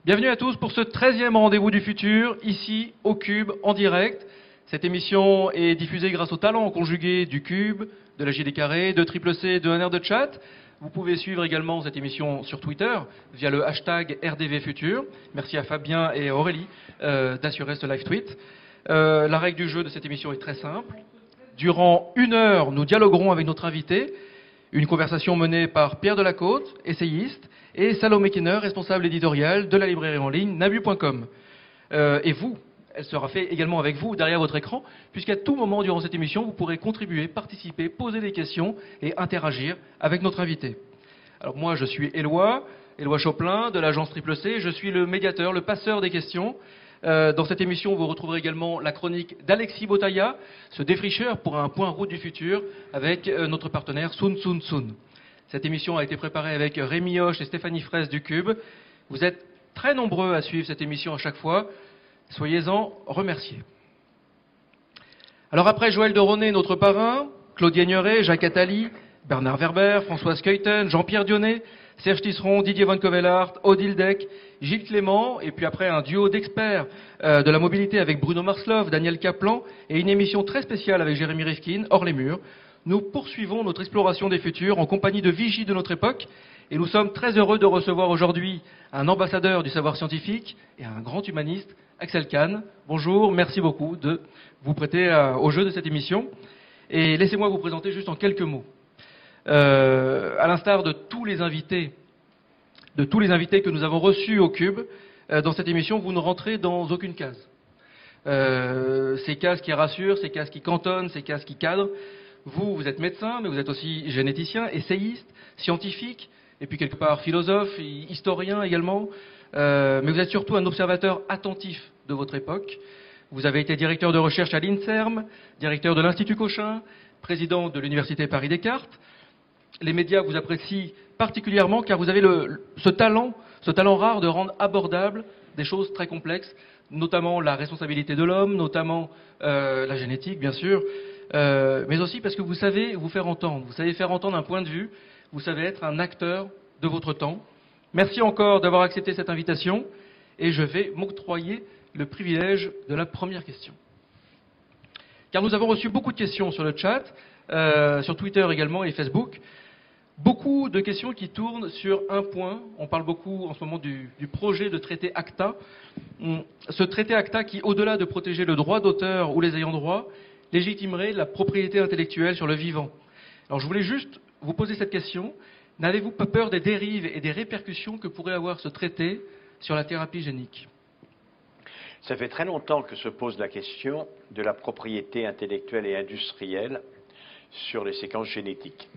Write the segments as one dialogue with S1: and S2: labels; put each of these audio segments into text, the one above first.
S1: Bienvenue à tous pour ce 13e rendez-vous du futur, ici au Cube, en direct. Cette émission est diffusée grâce au talent conjugué du Cube, de la JD Carré, de Triple C, de 1 heure de chat. Vous pouvez suivre également cette émission sur Twitter via le hashtag RDVFutur. Merci à Fabien et à Aurélie d'assurer ce live tweet. La règle du jeu de cette émission est très simple. Durant 1 heure, nous dialoguerons avec notre invité. Une conversation menée par Pierre Delacôte, essayiste, et Salomé Kinner, responsable éditorial de la librairie en ligne nabu.com. Et vous, elle sera faite également avec vous derrière votre écran, puisqu'à tout moment durant cette émission, vous pourrez contribuer, participer, poser des questions et interagir avec notre invité. Alors moi, je suis Éloi Choplin de l'agence Triple C. Je suis le médiateur, le passeur des questions. Dans cette émission, vous retrouverez également la chronique d'Alexis Botaya, ce défricheur pour un point route du futur, avec notre partenaire Sun Sun Sun. Cette émission a été préparée avec Rémi Hoche et Stéphanie Fraisse du Cube. Vous êtes très nombreux à suivre cette émission à chaque fois. Soyez-en remerciés. Alors après Joël de Ronet, notre parrain, Claude Nieret, Jacques Attali, Bernard Werber, Françoise Keuten, Jean-Pierre Dionnet, Serge Tisseron, Didier Van Covellart, Odile Deck, Gilles Clément, et puis après un duo d'experts de la mobilité avec Bruno Marslov, Daniel Kaplan, et une émission très spéciale avec Jérémy Rifkin, Hors les murs. Nous poursuivons notre exploration des futurs en compagnie de vigies de notre époque, et nous sommes très heureux de recevoir aujourd'hui un ambassadeur du savoir scientifique et un grand humaniste, Axel Kahn. Bonjour, merci beaucoup de vous prêter au jeu de cette émission. Et laissez-moi vous présenter juste en quelques mots. À l'instar de tous les invités que nous avons reçus au Cube, dans cette émission, vous ne rentrez dans aucune case. Ces cases qui rassurent, ces cases qui cantonnent, ces cases qui cadrent. Vous êtes médecin, mais vous êtes aussi généticien, essayiste, scientifique, et puis quelque part philosophe, historien également. Mais vous êtes surtout un observateur attentif de votre époque. Vous avez été directeur de recherche à l'INSERM, directeur de l'Institut Cochin, président de l'Université Paris-Descartes. Les médias vous apprécient particulièrement car vous avez ce talent rare de rendre abordables des choses très complexes, notamment la responsabilité de l'homme, notamment la génétique, bien sûr, mais aussi parce que vous savez vous faire entendre. Vous savez faire entendre un point de vue, vous savez être un acteur de votre temps. Merci encore d'avoir accepté cette invitation et je vais m'octroyer le privilège de la première question. Car nous avons reçu beaucoup de questions sur le chat, sur Twitter également et Facebook. Beaucoup de questions qui tournent sur un point. On parle beaucoup en ce moment du projet de traité ACTA. Ce traité ACTA qui, au-delà de protéger le droit d'auteur ou les ayants droit, légitimerait la propriété intellectuelle sur le vivant. Alors je voulais juste vous poser cette question. N'avez-vous pas peur des dérives et des répercussions que pourrait avoir ce traité sur la thérapie génique ?
S2: Ça fait très longtemps que se pose la question de la propriété intellectuelle et industrielle sur les séquences génétiques.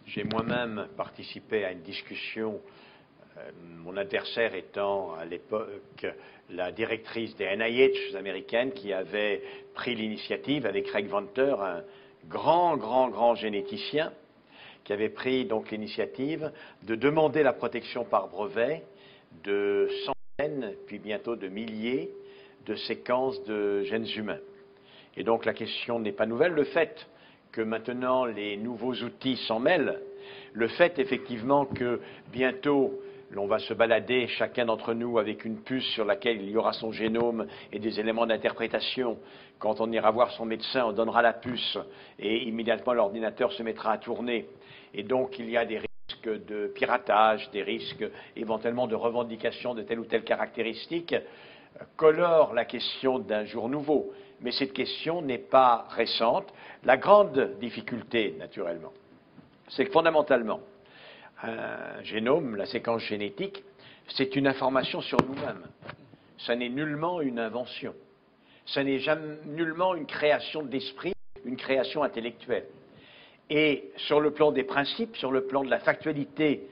S2: J'ai moi-même participé à une discussion, mon adversaire étant à l'époque la directrice des NIH américaines qui avait pris l'initiative avec Craig Venter, un grand généticien, qui avait pris donc l'initiative de demander la protection par brevet de centaines, puis bientôt de milliers de séquences de gènes humains. Et donc la question n'est pas nouvelle. Le fait que maintenant les nouveaux outils s'en mêlent, le fait effectivement que bientôt l'on va se balader chacun d'entre nous avec une puce sur laquelle il y aura son génome et des éléments d'interprétation. Quand on ira voir son médecin, on donnera la puce et immédiatement l'ordinateur se mettra à tourner. Et donc il y a des risques de piratage, des risques éventuellement de revendication de telle ou telle caractéristique, colore la question d'un jour nouveau. Mais cette question n'est pas récente. La grande difficulté, naturellement, c'est que fondamentalement, un génome, la séquence génétique, c'est une information sur nous-mêmes. Ça n'est nullement une invention. Ça n'est nullement une création d'esprit, une création intellectuelle. Et sur le plan des principes, sur le plan de la factualité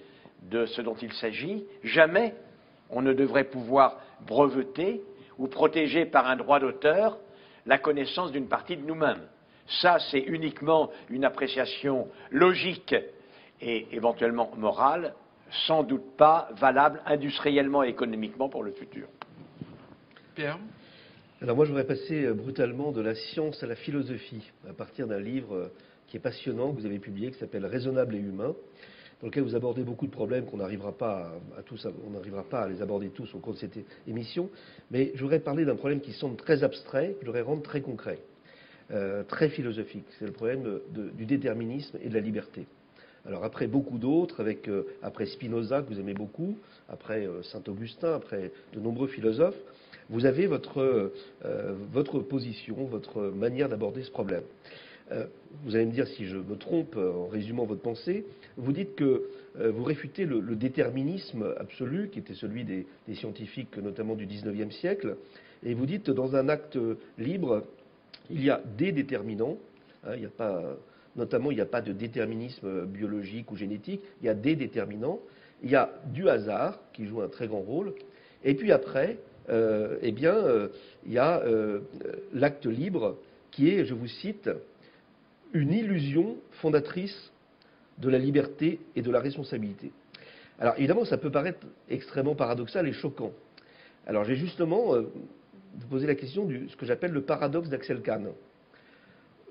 S2: de ce dont il s'agit, jamais on ne devrait pouvoir breveter ou protéger par un droit d'auteur la connaissance d'une partie de nous-mêmes. Ça, c'est uniquement une appréciation logique et éventuellement morale, sans doute pas valable industriellement et économiquement pour le futur.
S1: Pierre ?
S3: Alors moi, je voudrais passer brutalement de la science à la philosophie, à partir d'un livre qui est passionnant, que vous avez publié, qui s'appelle « Raisonnable et humain ». dans lequel vous abordez beaucoup de problèmes qu'on n'arrivera pas on n'arrivera pas à les aborder tous au cours de cette émission. Mais je voudrais parler d'un problème qui semble très abstrait, que je voudrais rendre très concret, très philosophique. C'est le problème du déterminisme et de la liberté. Alors après beaucoup d'autres, après Spinoza que vous aimez beaucoup, après Saint-Augustin, après de nombreux philosophes, vous avez votre position, votre manière d'aborder ce problème. Vous allez me dire si je me trompe en résumant votre pensée. Vous dites que vous réfutez le déterminisme absolu, qui était celui des scientifiques, notamment du XIXe siècle, et vous dites dans un acte libre, il y a des déterminants, hein, il n'y a pas de déterminisme biologique ou génétique, il y a des déterminants, il y a du hasard qui joue un très grand rôle, et puis après, il y a l'acte libre qui est, je vous cite, une illusion fondatrice de la liberté et de la responsabilité. Alors évidemment, ça peut paraître extrêmement paradoxal et choquant. Alors j'ai justement vous poser la question de ce que j'appelle le paradoxe d'Axel Kahn.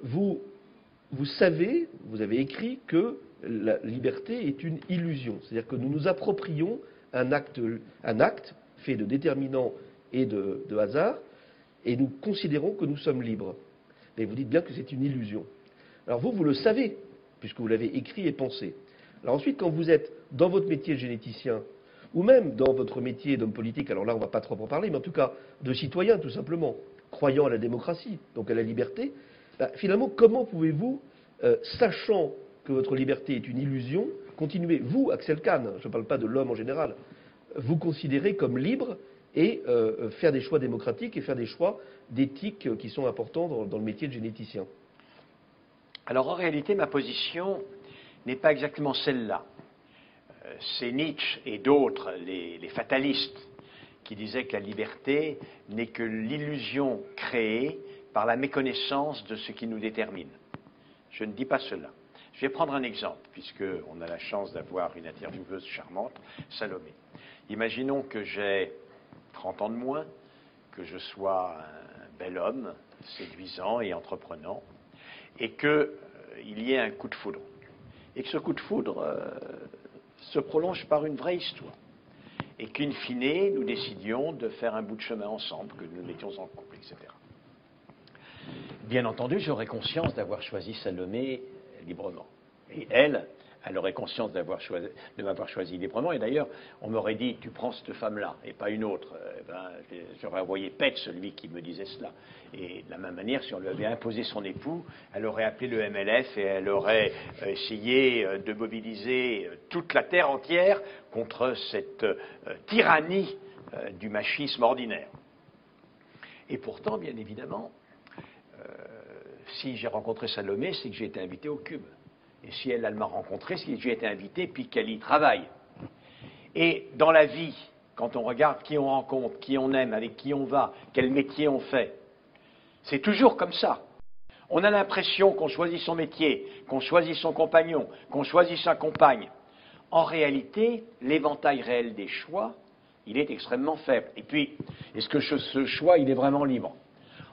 S3: Vous savez, vous avez écrit que la liberté est une illusion, c'est-à-dire que nous nous approprions un acte fait de déterminants et de hasard, et nous considérons que nous sommes libres. Mais vous dites bien que c'est une illusion. Alors vous le savez, puisque vous l'avez écrit et pensé. Alors ensuite, quand vous êtes dans votre métier de généticien, ou même dans votre métier d'homme politique, alors là on ne va pas trop en parler, mais en tout cas de citoyen tout simplement, croyant à la démocratie, donc à la liberté, finalement comment pouvez-vous, sachant que votre liberté est une illusion, continuer, vous, Axel Kahn, je ne parle pas de l'homme en général, vous considérer comme libre et faire des choix démocratiques et faire des choix d'éthique qui sont importants dans le métier de généticien?
S2: Alors en réalité, ma position n'est pas exactement celle-là. C'est Nietzsche et d'autres, les fatalistes, qui disaient que la liberté n'est que l'illusion créée par la méconnaissance de ce qui nous détermine. Je ne dis pas cela. Je vais prendre un exemple, puisqu'on a la chance d'avoir une intervieweuse charmante, Salomé. Imaginons que j'ai 30 ans de moins, que je sois un bel homme, séduisant et entreprenant, et qu'il y ait un coup de foudre. Et que ce coup de foudre se prolonge par une vraie histoire. Et qu'in fine, nous décidions de faire un bout de chemin ensemble, que nous mettions en couple, etc. Bien entendu, j'aurais conscience d'avoir choisi Salomé librement. Et elle aurait conscience de m'avoir choisi librement. Et d'ailleurs, on m'aurait dit, tu prends cette femme-là et pas une autre. J'aurais envoyé pète celui qui me disait cela. Et de la même manière, si on lui avait imposé son époux, elle aurait appelé le MLF et elle aurait essayé de mobiliser toute la terre entière contre cette tyrannie du machisme ordinaire. Et pourtant, bien évidemment, si j'ai rencontré Salomé, c'est que j'ai été invité au Cube. Et si elle m'a rencontré, c'est que j'ai été invité puis qu'elle y travaille. Et dans la vie, quand on regarde qui on rencontre, qui on aime, avec qui on va, quel métier on fait, c'est toujours comme ça. On a l'impression qu'on choisit son métier, qu'on choisit son compagnon, qu'on choisit sa compagne. En réalité, l'éventail réel des choix, il est extrêmement faible. Et puis, est-ce que ce choix, il est vraiment libre ?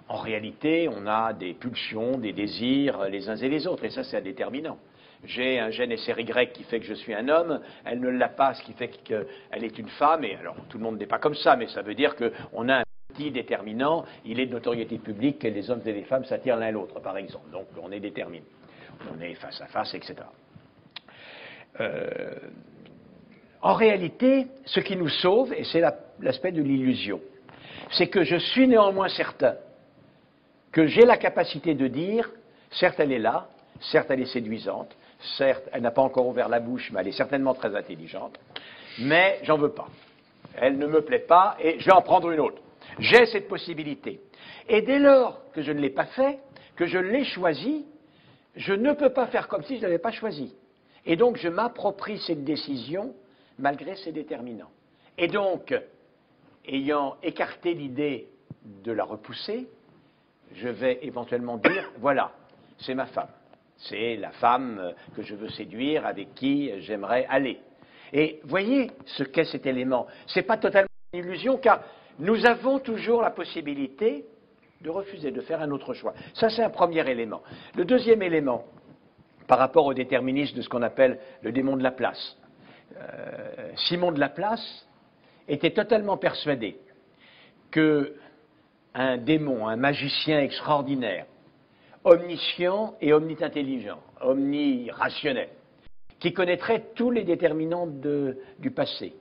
S2: En réalité, on a des pulsions, des désirs les uns et les autres, et ça, c'est un déterminant. J'ai un gène SRY qui fait que je suis un homme, elle ne l'a pas, ce qui fait qu'elle est une femme, et alors tout le monde n'est pas comme ça, mais ça veut dire qu'on a un petit déterminant, il est de notoriété publique que les hommes et les femmes s'attirent l'un l'autre, par exemple. Donc on est déterminé, on est face à face, etc. En réalité, ce qui nous sauve, et c'est l'aspect de l'illusion, c'est que je suis néanmoins certain que j'ai la capacité de dire, certes elle est là, certes elle est séduisante, certes elle n'a pas encore ouvert la bouche, mais elle est certainement très intelligente, mais j'en veux pas. Elle ne me plaît pas et je vais en prendre une autre. J'ai cette possibilité. Et dès lors que je ne l'ai pas fait, que je l'ai choisi, je ne peux pas faire comme si je ne l'avais pas choisi. Et donc je m'approprie cette décision malgré ses déterminants. Et donc, ayant écarté l'idée de la repousser, je vais éventuellement dire, voilà, c'est ma femme. C'est la femme que je veux séduire, avec qui j'aimerais aller. Et voyez ce qu'est cet élément. Ce n'est pas totalement une illusion, car nous avons toujours la possibilité de refuser, de faire un autre choix. Ça, c'est un premier élément. Le deuxième élément, par rapport au déterminisme de ce qu'on appelle le démon de Laplace. Simon de Laplace était totalement persuadé qu'un démon, un magicien extraordinaire, omniscient et omniintelligent, omnirationnel, qui connaîtrait tous les déterminants du passé,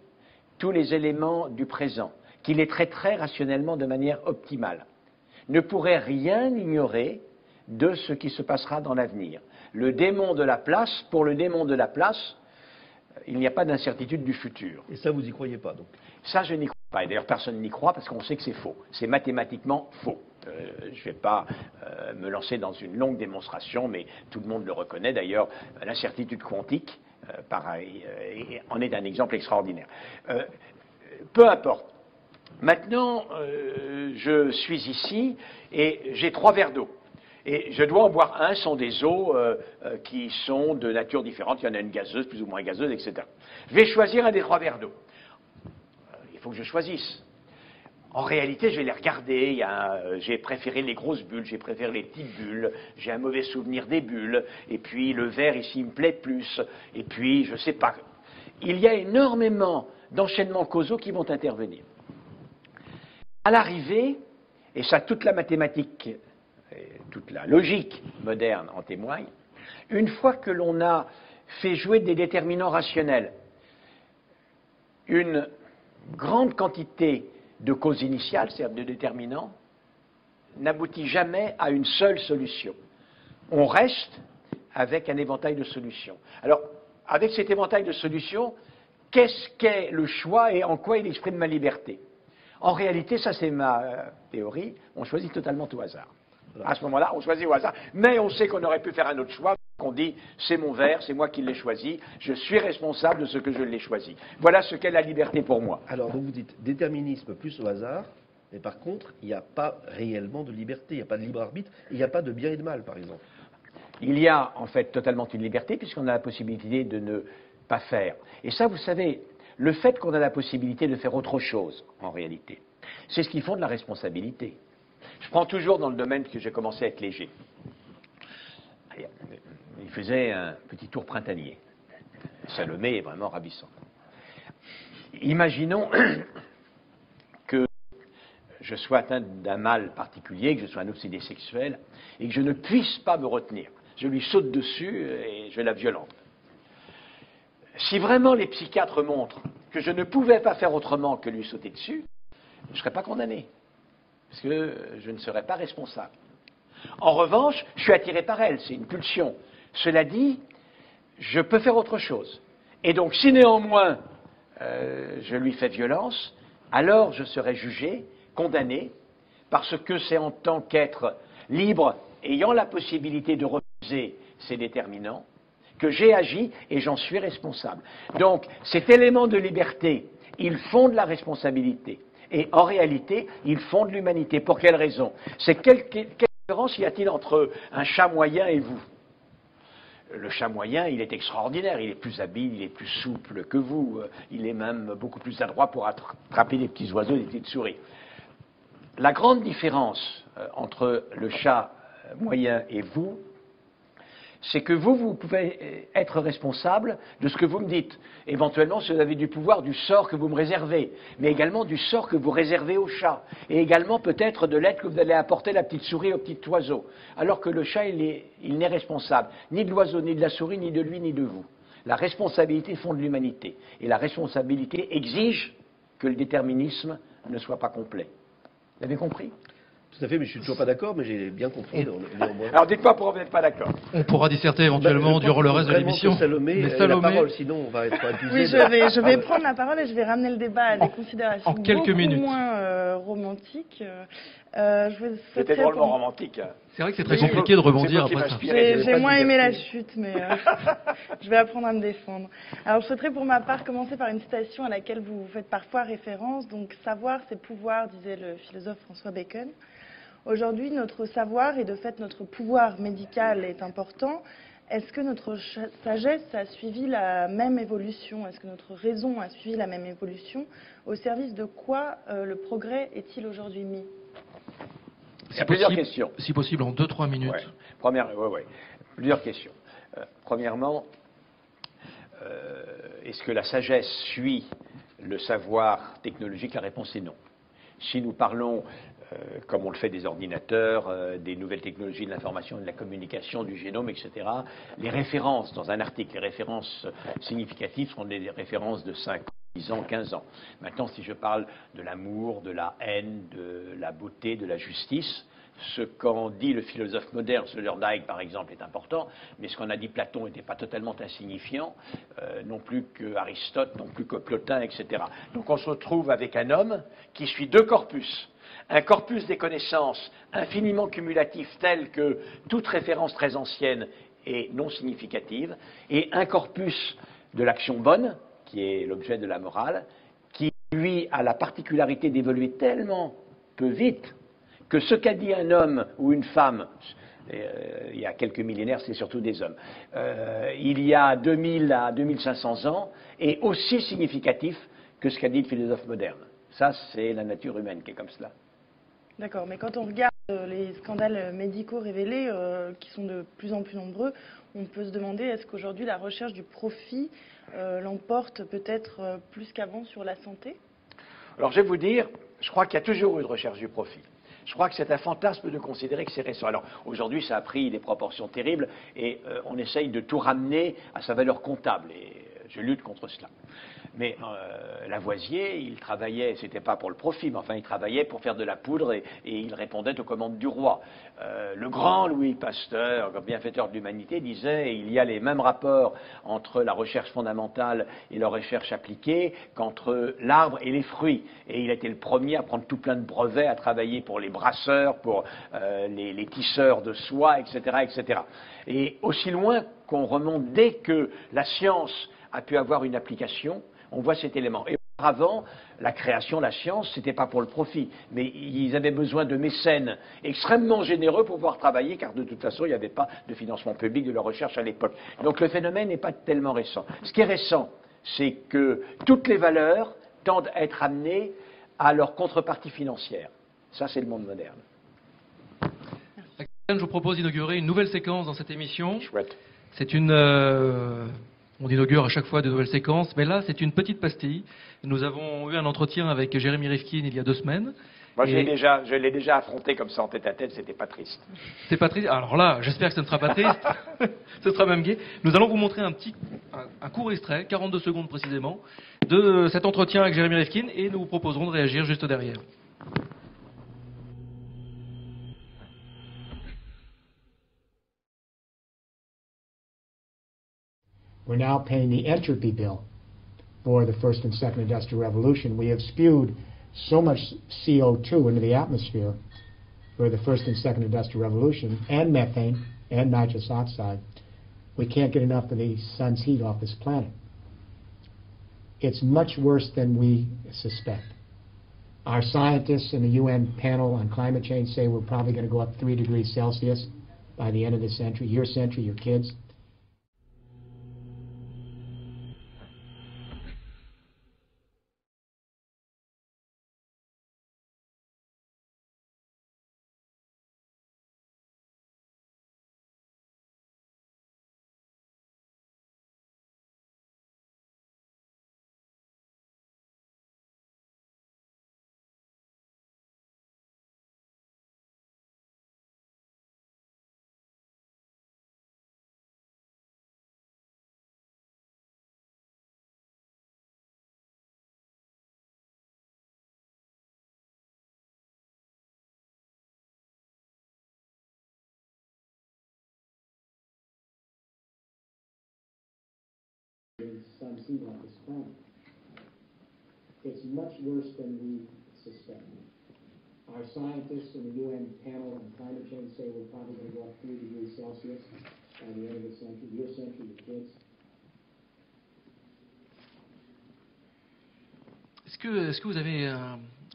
S2: tous les éléments du présent, qui les traiterait rationnellement de manière optimale, ne pourrait rien ignorer de ce qui se passera dans l'avenir. Le démon de Laplace, pour le démon de Laplace, il n'y a pas d'incertitude du futur.
S3: Et ça, vous n'y croyez pas, donc?
S2: Ça, je n'y crois pas. Et d'ailleurs, personne n'y croit parce qu'on sait que c'est faux. C'est mathématiquement faux. Je ne vais pas me lancer dans une longue démonstration, mais tout le monde le reconnaît. D'ailleurs, l'incertitude quantique, pareil, en est un exemple extraordinaire. Peu importe. Maintenant, je suis ici et j'ai 3 verres d'eau. Et je dois en boire un, ce sont des eaux qui sont de nature différente. Il y en a une gazeuse, plus ou moins gazeuse, etc. Je vais choisir un des 3 verres d'eau. Il faut que je choisisse. En réalité, je vais les regarder. J'ai préféré les grosses bulles, j'ai préféré les petites bulles. J'ai un mauvais souvenir des bulles. Et puis, le verre ici me plaît plus. Et puis, je ne sais pas. Il y a énormément d'enchaînements causaux qui vont intervenir. À l'arrivée, et ça, toute la mathématique, toute la logique moderne en témoigne, une fois que l'on a fait jouer des déterminants rationnels, une grande quantité de causes initiales, c'est-à-dire de déterminants, n'aboutit jamais à une seule solution. On reste avec un éventail de solutions. Alors, avec cet éventail de solutions, qu'est-ce qu'est le choix et en quoi il exprime ma liberté? En réalité, ça c'est ma théorie, on choisit totalement au hasard. À ce moment-là, on choisit au hasard, mais on sait qu'on aurait pu faire un autre choix, qu'on dit c'est mon verre, c'est moi qui l'ai choisi, je suis responsable de ce que je l'ai choisi. Voilà ce qu'est la liberté pour moi.
S3: Alors, donc vous dites déterminisme plus au hasard, mais par contre, il n'y a pas réellement de liberté, il n'y a pas de libre arbitre, il n'y a pas de bien et de mal, par exemple.
S2: Il y a en fait totalement une liberté, puisqu'on a la possibilité de ne pas faire. Et ça, vous savez, le fait qu'on a la possibilité de faire autre chose, en réalité, c'est ce qui fonde la responsabilité. Je prends toujours dans le domaine que j'ai commencé à être léger. Il faisait un petit tour printanier. Salomé est vraiment ravissant. Imaginons que je sois atteint d'un mal particulier, que je sois un obsédé sexuel, et que je ne puisse pas me retenir. Je lui saute dessus et je la violente. Si vraiment les psychiatres montrent que je ne pouvais pas faire autrement que lui sauter dessus, je ne serais pas condamné. Parce que je ne serais pas responsable. En revanche, je suis attiré par elle, c'est une pulsion. Cela dit, je peux faire autre chose. Et donc, si néanmoins je lui fais violence, alors je serai jugé, condamné, parce que c'est en tant qu'être libre, ayant la possibilité de refuser ses déterminants, que j'ai agi et j'en suis responsable. Donc, cet élément de liberté, il fonde la responsabilité. Et en réalité, il fonde l'humanité. Pour quelle raison? C'est quelle différence y a-t-il entre un chat moyen et vous? Le chat moyen, il est extraordinaire, il est plus habile, il est plus souple que vous, il est même beaucoup plus adroit pour attraper des petits oiseaux, des petites souris. La grande différence entre le chat moyen et vous, c'est que vous pouvez être responsable de ce que vous me dites. Éventuellement, si vous avez du pouvoir, du sort que vous me réservez, mais également du sort que vous réservez au chat, et également peut-être de l'aide que vous allez apporter à la petite souris, au petit oiseau. Alors que le chat, il n'est responsable ni de l'oiseau, ni de la souris, ni de lui, ni de vous. La responsabilité fonde l'humanité. Et la responsabilité exige que le déterminisme ne soit pas complet. Vous avez compris ?
S3: Tout à fait, mais je suis toujours pas d'accord, mais j'ai bien compris.
S2: Alors dites-moi pourquoi vous n'êtes pas d'accord.
S1: On pourra disserter éventuellement durant le reste de l'émission.
S3: Salomé, la parole, sinon on va être abusé.
S4: Oui, je vais prendre la parole et je vais ramener le débat à des considérations
S1: en quelques minutes.
S4: moins romantiques.
S2: C'était drôlement romantique.
S1: C'est vrai que c'est très compliqué de rebondir après ça.
S4: J'ai moins aimé la chute, mais je vais apprendre à me défendre. Alors je souhaiterais pour ma part commencer par une citation à laquelle vous faites parfois référence. Donc, savoir, c'est pouvoir, disait le philosophe François Bacon. Aujourd'hui, notre savoir et de fait notre pouvoir médical est important. Est-ce que notre sagesse a suivi la même évolution? Est-ce que notre raison a suivi la même évolution? Au service de quoi le progrès est-il aujourd'hui mis?
S2: Il y a plusieurs questions.
S1: Si possible, en 2-3 minutes.
S2: Ouais. Plusieurs questions. Premièrement, est-ce que la sagesse suit le savoir technologique? La réponse est non. Si nous parlons, comme on le fait des ordinateurs, des nouvelles technologies de l'information et de la communication, du génome, etc., les références dans un article, les références significatives sont des références de 5 ans, 10 ans, 15 ans. Maintenant, si je parle de l'amour, de la haine, de la beauté, de la justice, ce qu'en dit le philosophe moderne, Sloterdijk par exemple, est important, mais ce qu'en a dit Platon n'était pas totalement insignifiant, non plus que Aristote, non plus que Plotin, etc. Donc on se retrouve avec un homme qui suit deux corpus. Un corpus des connaissances infiniment cumulatif tel que toute référence très ancienne est non significative, et un corpus de l'action bonne, qui est l'objet de la morale, qui lui a la particularité d'évoluer tellement peu vite que ce qu'a dit un homme ou une femme, il y a quelques millénaires, c'est surtout des hommes, il y a 2000 à 2500 ans, est aussi significatif que ce qu'a dit le philosophe moderne. Ça, c'est la nature humaine qui est comme cela.
S4: D'accord, mais quand on regarde les scandales médicaux révélés, qui sont de plus en plus nombreux, on peut se demander est-ce qu'aujourd'hui la recherche du profit l'emporte peut-être plus qu'avant sur la santé?
S2: Alors je vais vous dire, je crois qu'il y a toujours eu une recherche du profit. Je crois que c'est un fantasme de considérer que c'est récent. Alors aujourd'hui, ça a pris des proportions terribles et on essaye de tout ramener à sa valeur comptable. Et je lutte contre cela. Mais Lavoisier, il travaillait, c'était pas pour le profit, mais enfin il travaillait pour faire de la poudre et il répondait aux commandes du roi. Le grand Louis Pasteur, bienfaiteur de l'humanité, disait il y a les mêmes rapports entre la recherche fondamentale et la recherche appliquée qu'entre l'arbre et les fruits. Et il a été le premier à prendre tout plein de brevets, à travailler pour les brasseurs, pour les tisseurs de soie, etc., etc. Et aussi loin qu'on remonte, dès que la science a pu avoir une application, on voit cet élément. Et auparavant, la création, la science, c'était pas pour le profit, mais ils avaient besoin de mécènes extrêmement généreux pour pouvoir travailler, car de toute façon, il n'y avait pas de financement public de leur recherche à l'époque. Donc le phénomène n'est pas tellement récent. Ce qui est récent, c'est que toutes les valeurs tendent à être amenées à leur contrepartie financière. Ça, c'est le monde moderne.
S1: Je vous propose d'inaugurer une nouvelle séquence dans cette émission.
S2: Chouette.
S1: C'est une... on inaugure à chaque fois de nouvelles séquences, mais là, c'est une petite pastille. Nous avons eu un entretien avec Jérémy Rifkin il y a 2 semaines.
S2: Moi, je l'ai déjà affronté comme ça en tête-à-tête, c'était pas triste.
S1: C'est pas triste. Alors là, j'espère que ce ne sera pas triste. Ce sera même gai. Nous allons vous montrer un court extrait, 42 secondes précisément, de cet entretien avec Jérémy Rifkin, et nous vous proposerons de réagir juste derrière.
S5: We're now paying the entropy bill for the first and second industrial revolution. We have spewed so much CO2 into the atmosphere for the first and second industrial revolution, and methane, and nitrous oxide. We can't get enough of the sun's heat off this planet. It's much worse than we suspect. Our scientists in the UN panel on climate change say we're probably going to go up 3 degrees Celsius by the end of this century, your kids. Sun's heat on this planet. It's much worse than we suspect. Our scientists in the UN panel on climate change say we're probably going to go up 3 degrees Celsius by the end of the century, your kids.
S1: Est-ce que vous avez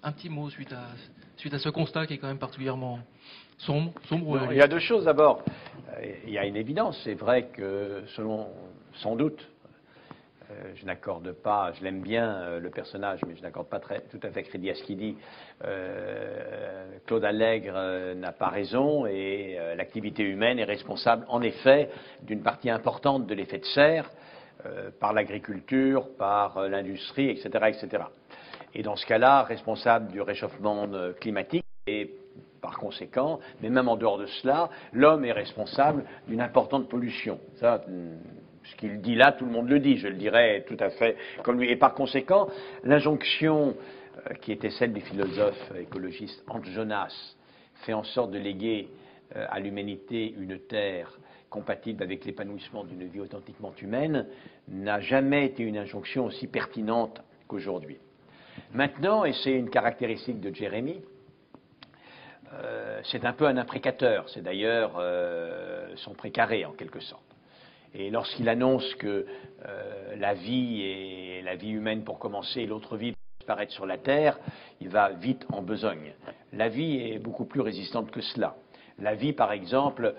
S1: un petit mot suite à ce constat qui est quand même particulièrement sombre
S2: Non, il y a 2 choses. D'abord, il y a une évidence. C'est vrai que, sans doute, je n'accorde pas, je l'aime bien le personnage, mais je n'accorde pas tout à fait crédit à ce qu'il dit. Claude Allègre n'a pas raison et l'activité humaine est responsable en effet d'une partie importante de l'effet de serre par l'agriculture, par l'industrie, etc., etc. Et dans ce cas-là, responsable du réchauffement climatique et par conséquent, mais même en dehors de cela, l'homme est responsable d'une importante pollution. Ça, ce qu'il dit là, tout le monde le dit, je le dirais tout à fait comme lui. Et par conséquent, l'injonction qui était celle du philosophe écologiste Hans Jonas fait en sorte de léguer à l'humanité une terre compatible avec l'épanouissement d'une vie authentiquement humaine, n'a jamais été une injonction aussi pertinente qu'aujourd'hui. Maintenant, et c'est une caractéristique de Jérémie, c'est un peu un imprécateur, c'est d'ailleurs son précaré en quelque sorte. Et lorsqu'il annonce que la vie humaine pour commencer et l'autre vie va disparaître sur la Terre, il va vite en besogne. La vie est beaucoup plus résistante que cela. La vie, par exemple,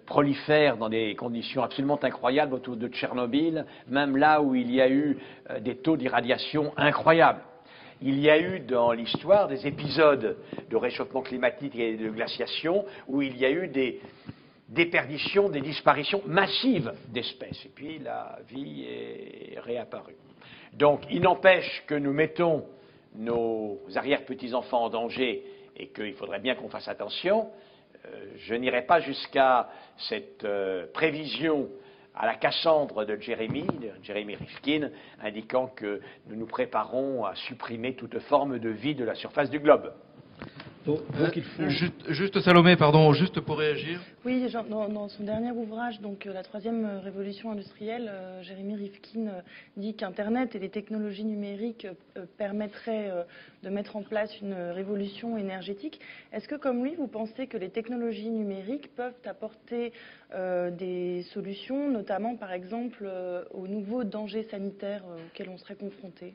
S2: prolifère dans des conditions absolument incroyables autour de Tchernobyl, même là où il y a eu des taux d'irradiation incroyables. Il y a eu dans l'histoire des épisodes de réchauffement climatique et de glaciation où il y a eu des déperditions, des disparitions massives d'espèces. Et puis la vie est réapparue. Donc il n'empêche que nous mettons nos arrière-petits-enfants en danger et qu'il faudrait bien qu'on fasse attention. Je n'irai pas jusqu'à cette prévision à la Cassandre de Jérémie Rifkin, indiquant que nous nous préparons à supprimer toute forme de vie de la surface du globe.
S3: Donc il faut...
S1: Juste Salomé, pardon, juste pour réagir.
S4: Oui, dans son dernier ouvrage, donc la troisième révolution industrielle, Jérémie Rifkin dit qu'Internet et les technologies numériques permettraient de mettre en place une révolution énergétique. Est-ce que, comme lui, vous pensez que les technologies numériques peuvent apporter des solutions, notamment, par exemple, aux nouveaux dangers sanitaires auxquels on serait confronté?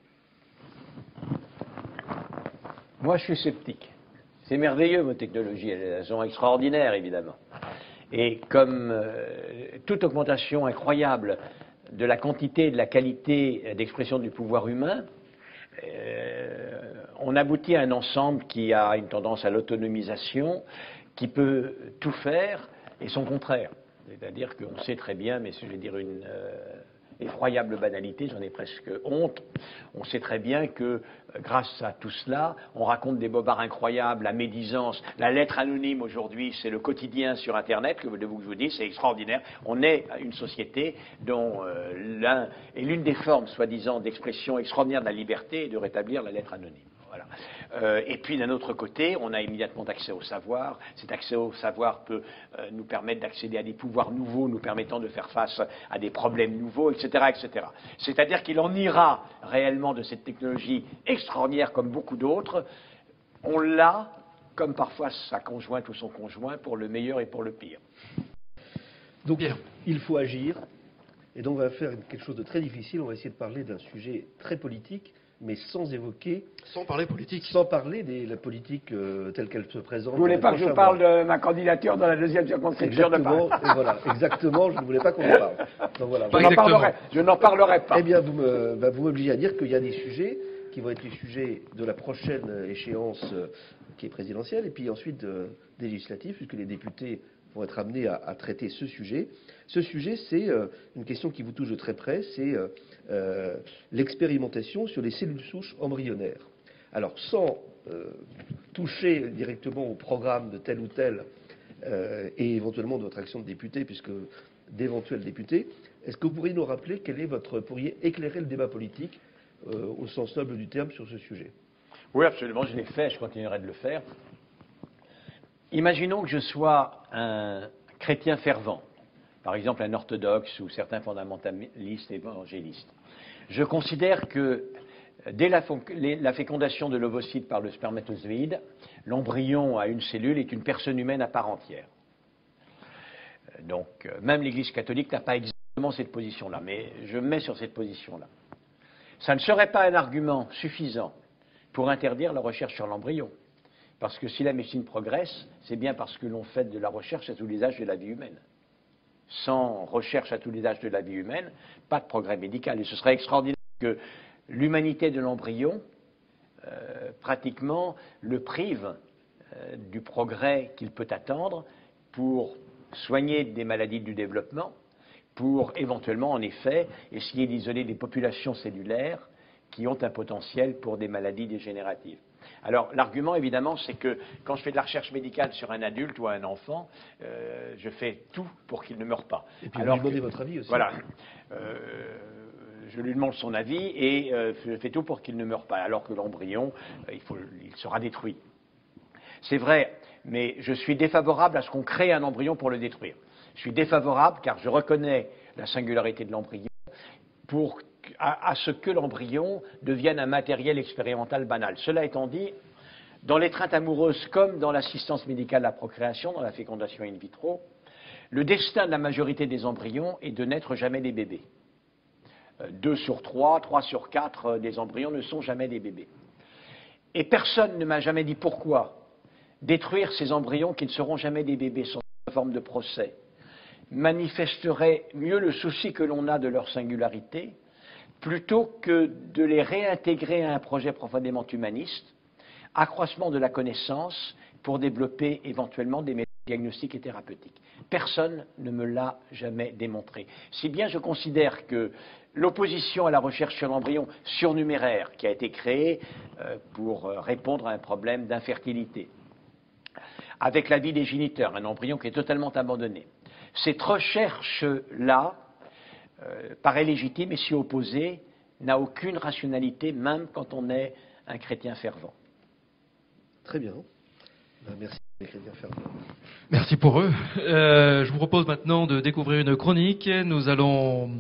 S2: Moi, je suis sceptique. C'est merveilleux, vos technologies, elles sont extraordinaires, évidemment. Et comme toute augmentation incroyable de la quantité et de la qualité d'expression du pouvoir humain, on aboutit à un ensemble qui a une tendance à l'autonomisation, qui peut tout faire, et son contraire. C'est-à-dire qu'on sait très bien, mais je vais dire une effroyable banalité, j'en ai presque honte. On sait très bien que grâce à tout cela, on raconte des bobards incroyables, la médisance, la lettre anonyme aujourd'hui, c'est le quotidien sur Internet, que je vous dis, c'est extraordinaire. On est une société dont l'une des formes, soi-disant, d'expression extraordinaire de la liberté est de rétablir la lettre anonyme. Voilà. Et puis d'un autre côté, on a immédiatement accès au savoir. Cet accès au savoir peut nous permettre d'accéder à des pouvoirs nouveaux, nous permettant de faire face à des problèmes nouveaux, etc., etc. C'est-à-dire qu'il en ira réellement de cette technologie extraordinaire comme beaucoup d'autres. On l'a, comme parfois sa conjointe ou son conjoint, pour le meilleur et pour le pire.
S3: Donc il faut agir. Et donc on va faire quelque chose de très difficile. On va essayer de parler d'un sujet très politique, mais sans évoquer...
S1: Sans parler politique.
S3: Sans parler de la politique telle qu'elle se présente.
S2: Vous ne voulez pas que je parle de ma candidature dans la deuxième circonscription de Paris?
S3: Voilà, exactement, je ne voulais pas qu'on en parle. Donc voilà.
S2: Je n'en parlerai pas.
S3: Eh bien, vous m'obligez à dire qu'il y a des sujets qui vont être les sujets de la prochaine échéance qui est présidentielle, et puis ensuite des législatives, puisque les députés vont être amenés à traiter ce sujet. Ce sujet, c'est une question qui vous touche de très près, c'est l'expérimentation sur les cellules souches embryonnaires. Alors, sans toucher directement au programme de tel ou tel et éventuellement de votre action de député, puisque d'éventuels députés, est-ce que vous pourriez nous rappeler pourriez éclairer le débat politique au sens noble du terme sur ce sujet?
S2: Oui, absolument, je l'ai fait, je continuerai de le faire. Imaginons que je sois un chrétien fervent, par exemple un orthodoxe ou certains fondamentalistes évangélistes. Je considère que dès la fécondation de l'ovocyte par le spermatozoïde, l'embryon à une cellule est une personne humaine à part entière. Donc, même l'Église catholique n'a pas exactement cette position-là, mais je me mets sur cette position-là. Ça ne serait pas un argument suffisant pour interdire la recherche sur l'embryon. Parce que si la médecine progresse, c'est bien parce que l'on fait de la recherche sous l'usage de la vie humaine. sans recherche à tous les âges de la vie humaine, pas de progrès médical. Et ce serait extraordinaire que l'humanité de l'embryon, pratiquement, le prive du progrès qu'il peut attendre pour soigner des maladies du développement, pour éventuellement, en effet, essayer d'isoler des populations cellulaires qui ont un potentiel pour des maladies dégénératives. Alors, l'argument, évidemment, c'est que quand je fais de la recherche médicale sur un adulte ou un enfant, je fais tout pour qu'il ne meure pas.
S3: Et puis,
S2: alors
S3: vous lui demandez votre avis aussi.
S2: Voilà. Je lui demande son avis et je fais tout pour qu'il ne meure pas, alors que l'embryon, il sera détruit. C'est vrai, mais je suis défavorable à ce qu'on crée un embryon pour le détruire. Je suis défavorable car je reconnais la singularité de l'embryon à ce que l'embryon devienne un matériel expérimental banal. Cela étant dit, dans l'étreinte amoureuse comme dans l'assistance médicale à la procréation, dans la fécondation in vitro, le destin de la majorité des embryons est de n'être jamais des bébés. 2 sur 3, 3 sur 4 des embryons ne sont jamais des bébés. Et personne ne m'a jamais dit pourquoi détruire ces embryons qui ne seront jamais des bébés sans forme de procès manifesterait mieux le souci que l'on a de leur singularité plutôt que de les réintégrer à un projet profondément humaniste, accroissement de la connaissance pour développer éventuellement des méthodes diagnostiques et thérapeutiques. Personne ne me l'a jamais démontré. Si bien je considère que l'opposition à la recherche sur l'embryon surnuméraire qui a été créée pour répondre à un problème d'infertilité, avec la vie des géniteurs, un embryon qui est totalement abandonné, cette recherche-là paraît légitime et s'y opposer n'a aucune rationalité, même quand on est un chrétien fervent.
S3: Très bien. Merci, les chrétiens fervents.
S1: Merci pour eux. Je vous propose maintenant de découvrir une chronique. Nous allons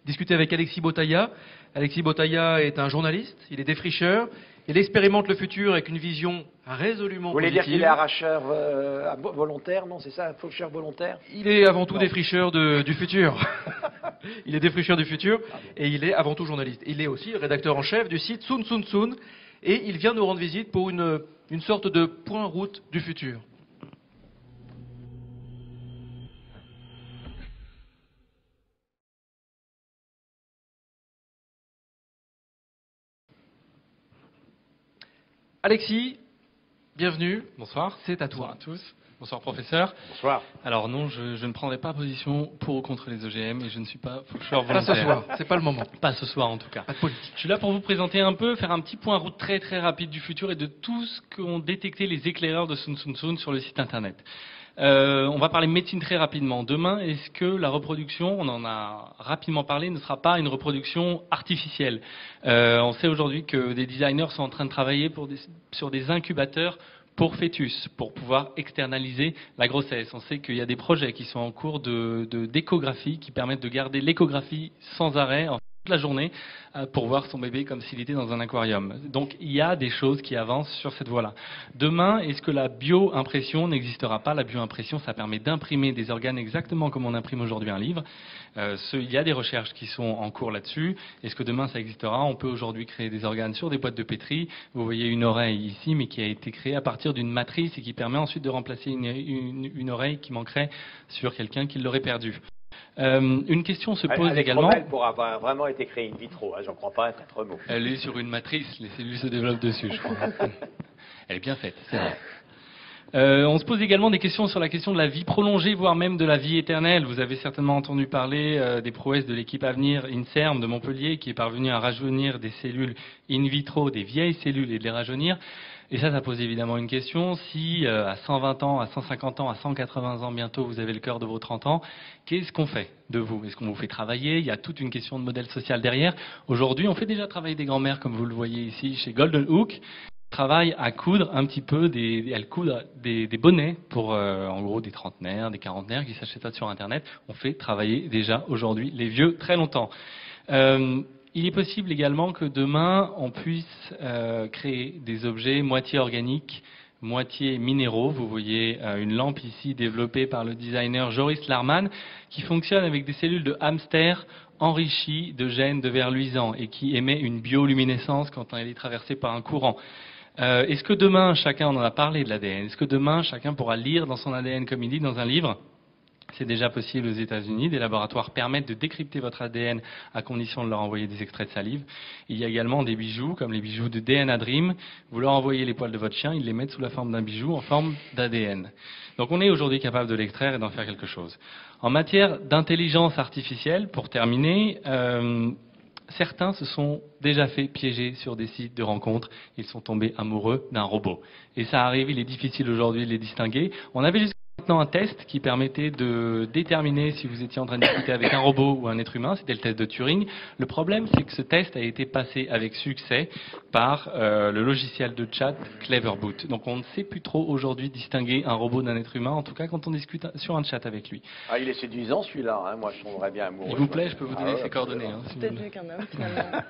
S1: discuter avec Alexis Botaya. Alexis Botaya est un journaliste, il est défricheur, il expérimente le futur avec une vision résolument
S2: positive. Vous voulez dire qu'il est arracheur volontaire, non? C'est ça, faucheur volontaire?
S1: Il est avant tout défricheur du futur. Il est défricheur du futur et il est avant tout journaliste. Il est aussi rédacteur en chef du site Sun Sun Sun et il vient nous rendre visite pour une sorte de point route du futur. Alexis, bienvenue.
S6: Bonsoir.
S1: C'est à toi.
S6: Bonsoir à tous. Bonsoir professeur.
S2: Bonsoir.
S6: Alors non, je ne prendrai pas position pour ou contre les OGM et je ne suis pas faucheur volontaire.
S1: Pas ce soir, c'est pas le moment.
S6: Pas ce soir en tout cas.
S1: Pas de politique.
S6: Je suis là pour vous présenter un peu, faire un petit point route très très rapide du futur et de tout ce qu'ont détecté les éclaireurs de Sun Sun Sun sur le site internet. On va parler médecine très rapidement. Demain, est-ce que la reproduction, on en a rapidement parlé, ne sera pas une reproduction artificielle? On sait aujourd'hui que des designers sont en train de travailler sur des incubateurs pour fœtus, pour pouvoir externaliser la grossesse. On sait qu'il y a des projets qui sont en cours d'échographie qui permettent de garder l'échographie sans arrêt toute la journée pour voir son bébé comme s'il était dans un aquarium. Donc il y a des choses qui avancent sur cette voie-là. Demain, est-ce que la bio-impression n'existera pas? La bio-impression, ça permet d'imprimer des organes exactement comme on imprime aujourd'hui un livre. Il y a des recherches qui sont en cours là-dessus. Est-ce que demain ça existera? On peut aujourd'hui créer des organes sur des boîtes de pétri. Vous voyez une oreille ici, mais qui a été créée à partir d'une matrice et qui permet ensuite de remplacer une oreille qui manquerait sur quelqu'un qui l'aurait perdue. Une question se pose également.
S2: Pour avoir vraiment été créé in vitro, j'en crois pas un autre mot.
S6: Elle est sur une matrice, les cellules se développent dessus, je crois. Elle est bien faite, c'est vrai. On se pose également des questions sur la question de la vie prolongée, voire même de la vie éternelle. Vous avez certainement entendu parler des prouesses de l'équipe Avenir INSERM de Montpellier, qui est parvenue à rajeunir des cellules in vitro, des vieilles cellules, et de les rajeunir. Et ça pose évidemment une question. Si à 120 ans, à 150 ans, à 180 ans bientôt, vous avez le cœur de vos 30 ans, qu'est-ce qu'on fait de vous? Est-ce qu'on vous fait travailler? Il y a toute une question de modèle social derrière. Aujourd'hui, on fait déjà travailler des grands-mères, comme vous le voyez ici, chez Golden Hook. Travaillent à coudre un petit peu, elles coudent des bonnets pour, en gros, des trentenaires, des quarantenaires qui s'achètent ça sur Internet. On fait travailler déjà aujourd'hui les vieux très longtemps. Il est possible également que demain, on puisse créer des objets moitié organiques, moitié minéraux. Vous voyez une lampe ici développée par le designer Joris Larman qui fonctionne avec des cellules de hamster enrichies de gènes de verre luisant et qui émet une bioluminescence quand elle est traversée par un courant. Est-ce que demain, chacun, on en a parlé de l'ADN, est-ce que demain, chacun pourra lire dans son ADN comme il dit dans un livre C'est déjà possible aux États-Unis. Des laboratoires permettent de décrypter votre ADN à condition de leur envoyer des extraits de salive. Il y a également des bijoux, comme les bijoux de DNA Dream. Vous leur envoyez les poils de votre chien, ils les mettent sous la forme d'un bijou en forme d'ADN. Donc on est aujourd'hui capable de l'extraire et d'en faire quelque chose. En matière d'intelligence artificielle, pour terminer, certains se sont déjà fait piéger sur des sites de rencontres. Ils sont tombés amoureux d'un robot. Et ça arrive, il est difficile aujourd'hui de les distinguer. On avait jusqu'à maintenant un test qui permettait de déterminer si vous étiez en train de discuter avec un robot ou un être humain. C'était le test de Turing. Le problème, c'est que ce test a été passé avec succès par le logiciel de chat Cleverboot. Donc on ne sait plus trop aujourd'hui distinguer un robot d'un être humain, en tout cas quand on discute sur un chat avec lui.
S2: Ah, il est séduisant celui-là, hein. Moi je tomberais bien amoureux.
S6: S'il vous plaît, je peux vous donner ses coordonnées. Hein, si vous
S4: Peut-être
S6: voulez.
S4: mieux qu'un homme, finalement.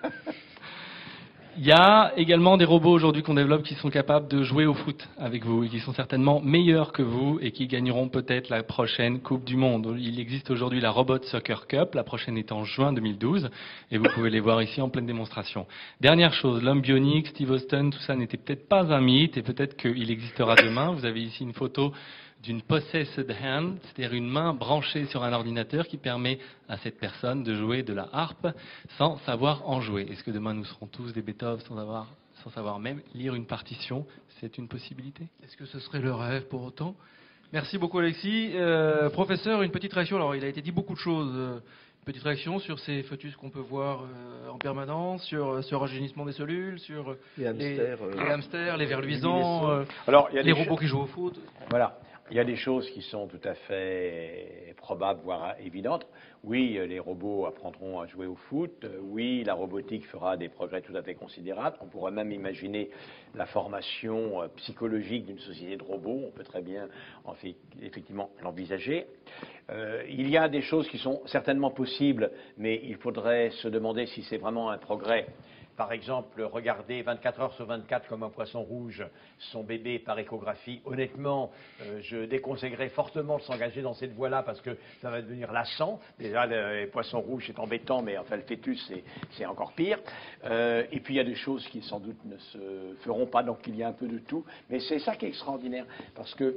S6: Il y a également des robots aujourd'hui qu'on développe qui sont capables de jouer au foot avec vous et qui sont certainement meilleurs que vous et qui gagneront peut-être la prochaine Coupe du Monde. Il existe aujourd'hui la Robot Soccer Cup, la prochaine est en juin 2012 et vous pouvez les voir ici en pleine démonstration. Dernière chose, l'homme bionique, Steve Austin, tout ça n'était peut-être pas un mythe et peut-être qu'il existera demain. Vous avez ici une photo d'une possessed hand, c'est-à-dire une main branchée sur un ordinateur qui permet à cette personne de jouer de la harpe sans savoir en jouer. Est-ce que demain nous serons tous des Beethoven sans savoir même lire une partition? C'est une possibilité.
S1: Est-ce que ce serait le rêve pour autant? Merci beaucoup Alexis. Professeur, une petite réaction. Alors il a été dit beaucoup de choses. Une petite réaction sur ces fœtus qu'on peut voir en permanence, sur ce rajeunissement des cellules, sur
S3: Les hamsters,
S1: les vers luisants,
S2: Alors, il y a
S1: les
S2: des
S1: robots qui jouent au foot.
S2: Voilà. Il y a des choses qui sont tout à fait probables, voire évidentes. Oui, les robots apprendront à jouer au foot. Oui, la robotique fera des progrès tout à fait considérables. On pourrait même imaginer la formation psychologique d'une société de robots. On peut très bien, effectivement, l'envisager. Il y a des choses qui sont certainement possibles, mais il faudrait se demander si c'est vraiment un progrès. Par exemple, regarder 24 heures sur 24 comme un poisson rouge son bébé par échographie. Honnêtement, je déconseillerais fortement de s'engager dans cette voie-là parce que ça va devenir lassant. Déjà, les poissons rouges, c'est embêtant, mais enfin, le fœtus, c'est encore pire. Et puis, il y a des choses qui, sans doute, ne se feront pas, donc il y a un peu de tout. Mais c'est ça qui est extraordinaire, parce que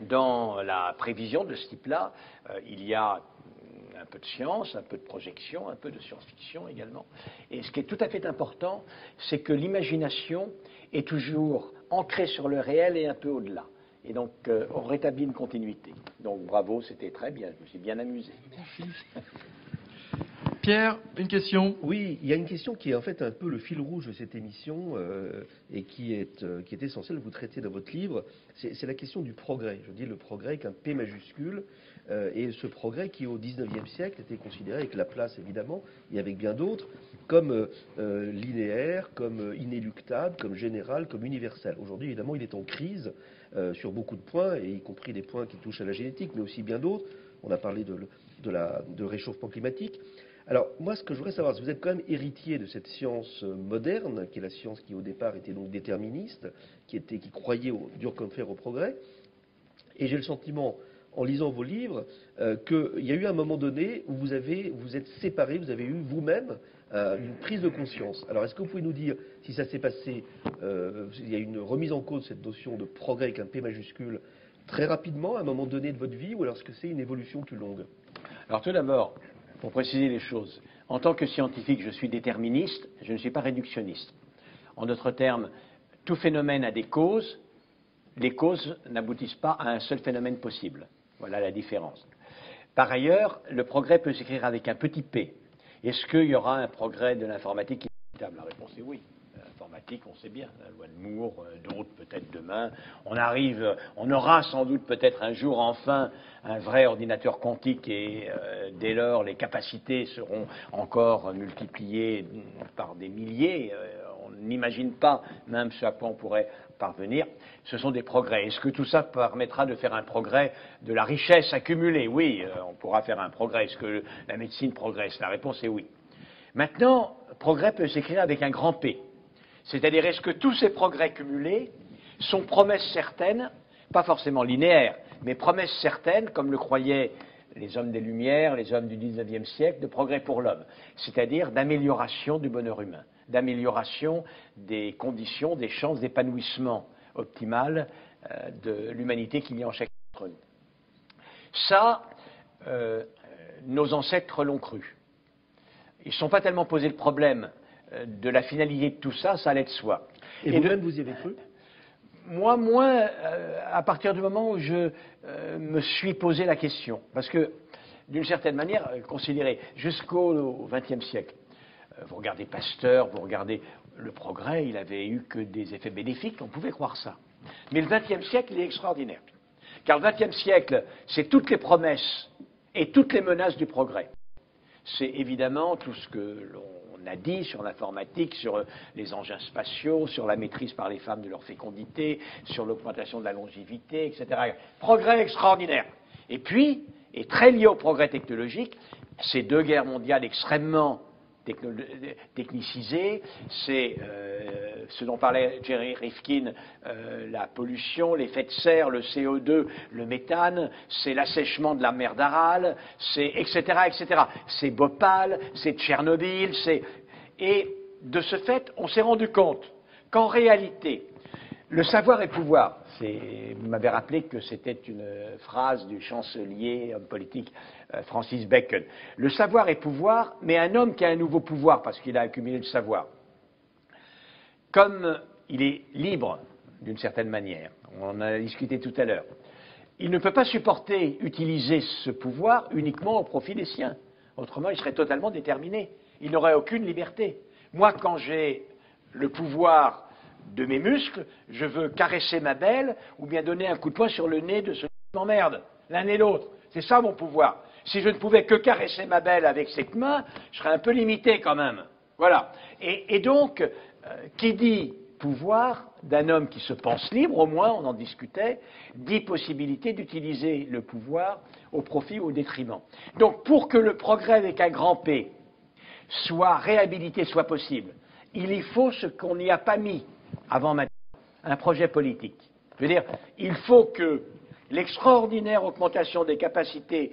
S2: dans la prévision de ce type-là, il y a un peu de science, un peu de projection, un peu de science-fiction également. Et ce qui est tout à fait important, c'est que l'imagination est toujours ancrée sur le réel et un peu au-delà. Et donc, on rétablit une continuité. Donc, bravo, c'était très bien, je me suis bien amusé.
S1: Merci. Pierre, une question?
S3: Oui, il y a une question qui est en fait un peu le fil rouge de cette émission et qui est essentielle, vous traitez dans votre livre, c'est la question du progrès. Je dis le progrès avec un P majuscule, et ce progrès qui au XIXe siècle était considéré avec la place évidemment, et avec bien d'autres, comme linéaire, comme inéluctable, comme général, comme universel. Aujourd'hui, évidemment, il est en crise sur beaucoup de points, et y compris des points qui touchent à la génétique, mais aussi bien d'autres. On a parlé de réchauffement climatique. Alors, moi, ce que je voudrais savoir, c'est que vous êtes quand même héritier de cette science moderne, qui est la science qui, au départ, était donc déterministe, qui croyait dur comme fer au progrès. Et j'ai le sentiment, en lisant vos livres, qu'il y a eu un moment donné où vous êtes séparés, vous avez eu vous-même une prise de conscience. Alors, est-ce que vous pouvez nous dire si ça s'est passé, il y a une remise en cause de cette notion de progrès avec un P majuscule très rapidement, à un moment donné de votre vie, ou alors est-ce que c'est une évolution plus longue?
S2: Alors, tout d'abord, pour préciser les choses, en tant que scientifique, je suis déterministe, je ne suis pas réductionniste. En d'autres termes, tout phénomène a des causes, les causes n'aboutissent pas à un seul phénomène possible. Voilà la différence. Par ailleurs, le progrès peut s'écrire avec un petit p. Est-ce qu'il y aura un progrès de l'informatique inévitable? La réponse est oui. L'informatique, on sait bien, la loi de Moore, d'autres peut-être demain. On aura sans doute peut-être un jour enfin un vrai ordinateur quantique et dès lors les capacités seront encore multipliées par des milliers. On n'imagine pas même ce à quoi on pourrait parvenir. Ce sont des progrès. Est-ce que tout ça permettra de faire un progrès de la richesse accumulée? Oui, on pourra faire un progrès. Est-ce que la médecine progresse? La réponse est oui. Maintenant, progrès peut s'écrire avec un grand P. C'est-à-dire, est-ce que tous ces progrès cumulés sont promesses certaines, pas forcément linéaires, mais promesses certaines, comme le croyaient les hommes des Lumières, les hommes du XIXe siècle, de progrès pour l'homme, c'est-à-dire d'amélioration du bonheur humain, d'amélioration des conditions, des chances d'épanouissement optimal de l'humanité qu'il y a en chacun d'entre nous. Ça, nos ancêtres l'ont cru. Ils ne se sont pas tellement posé le problème de la finalité de tout ça, ça allait de soi.
S3: Et vous-même, vous y avez cru?
S2: Moi, moins, à partir du moment où je me suis posé la question. Parce que, d'une certaine manière, considérez, jusqu'au XXe siècle, vous regardez Pasteur, vous regardez le progrès, il n'avait eu que des effets bénéfiques, on pouvait croire ça. Mais le XXe siècle, il est extraordinaire. Car le XXe siècle, c'est toutes les promesses et toutes les menaces du progrès. C'est évidemment tout ce que l'on a dit sur l'informatique, sur les engins spatiaux, sur la maîtrise par les femmes de leur fécondité, sur l'augmentation de la longévité, etc. Progrès extraordinaire. Et puis, et très lié au progrès technologique, ces deux guerres mondiales extrêmement technicisées, c'est ce dont parlait Jerry Rifkin, la pollution, l'effet de serre, le CO2, le méthane, c'est l'assèchement de la mer d'Aral, c'est etc., etc. C'est Bhopal, c'est Tchernobyl, et de ce fait, on s'est rendu compte qu'en réalité, le savoir est pouvoir. Vous m'avez rappelé que c'était une phrase du chancelier, homme politique, Francis Bacon. Le savoir est pouvoir, mais un homme qui a un nouveau pouvoir parce qu'il a accumulé le savoir. Comme il est libre, d'une certaine manière, on en a discuté tout à l'heure, il ne peut pas supporter utiliser ce pouvoir uniquement au profit des siens. Autrement, il serait totalement déterminé. Il n'aurait aucune liberté. Moi, quand j'ai le pouvoir de mes muscles, je veux caresser ma belle ou bien donner un coup de poing sur le nez de ceux qui m'emmerdent, l'un et l'autre. C'est ça mon pouvoir. Si je ne pouvais que caresser ma belle avec cette main, je serais un peu limité quand même. Voilà. Et donc, qui dit pouvoir d'un homme qui se pense libre, au moins, on en discutait, dit possibilité d'utiliser le pouvoir au profit ou au détriment. Donc, pour que le progrès avec un grand P soit réhabilité, soit possible, il y faut ce qu'on n'y a pas mis avant maintenant, un projet politique. Je veux dire, il faut que l'extraordinaire augmentation des capacités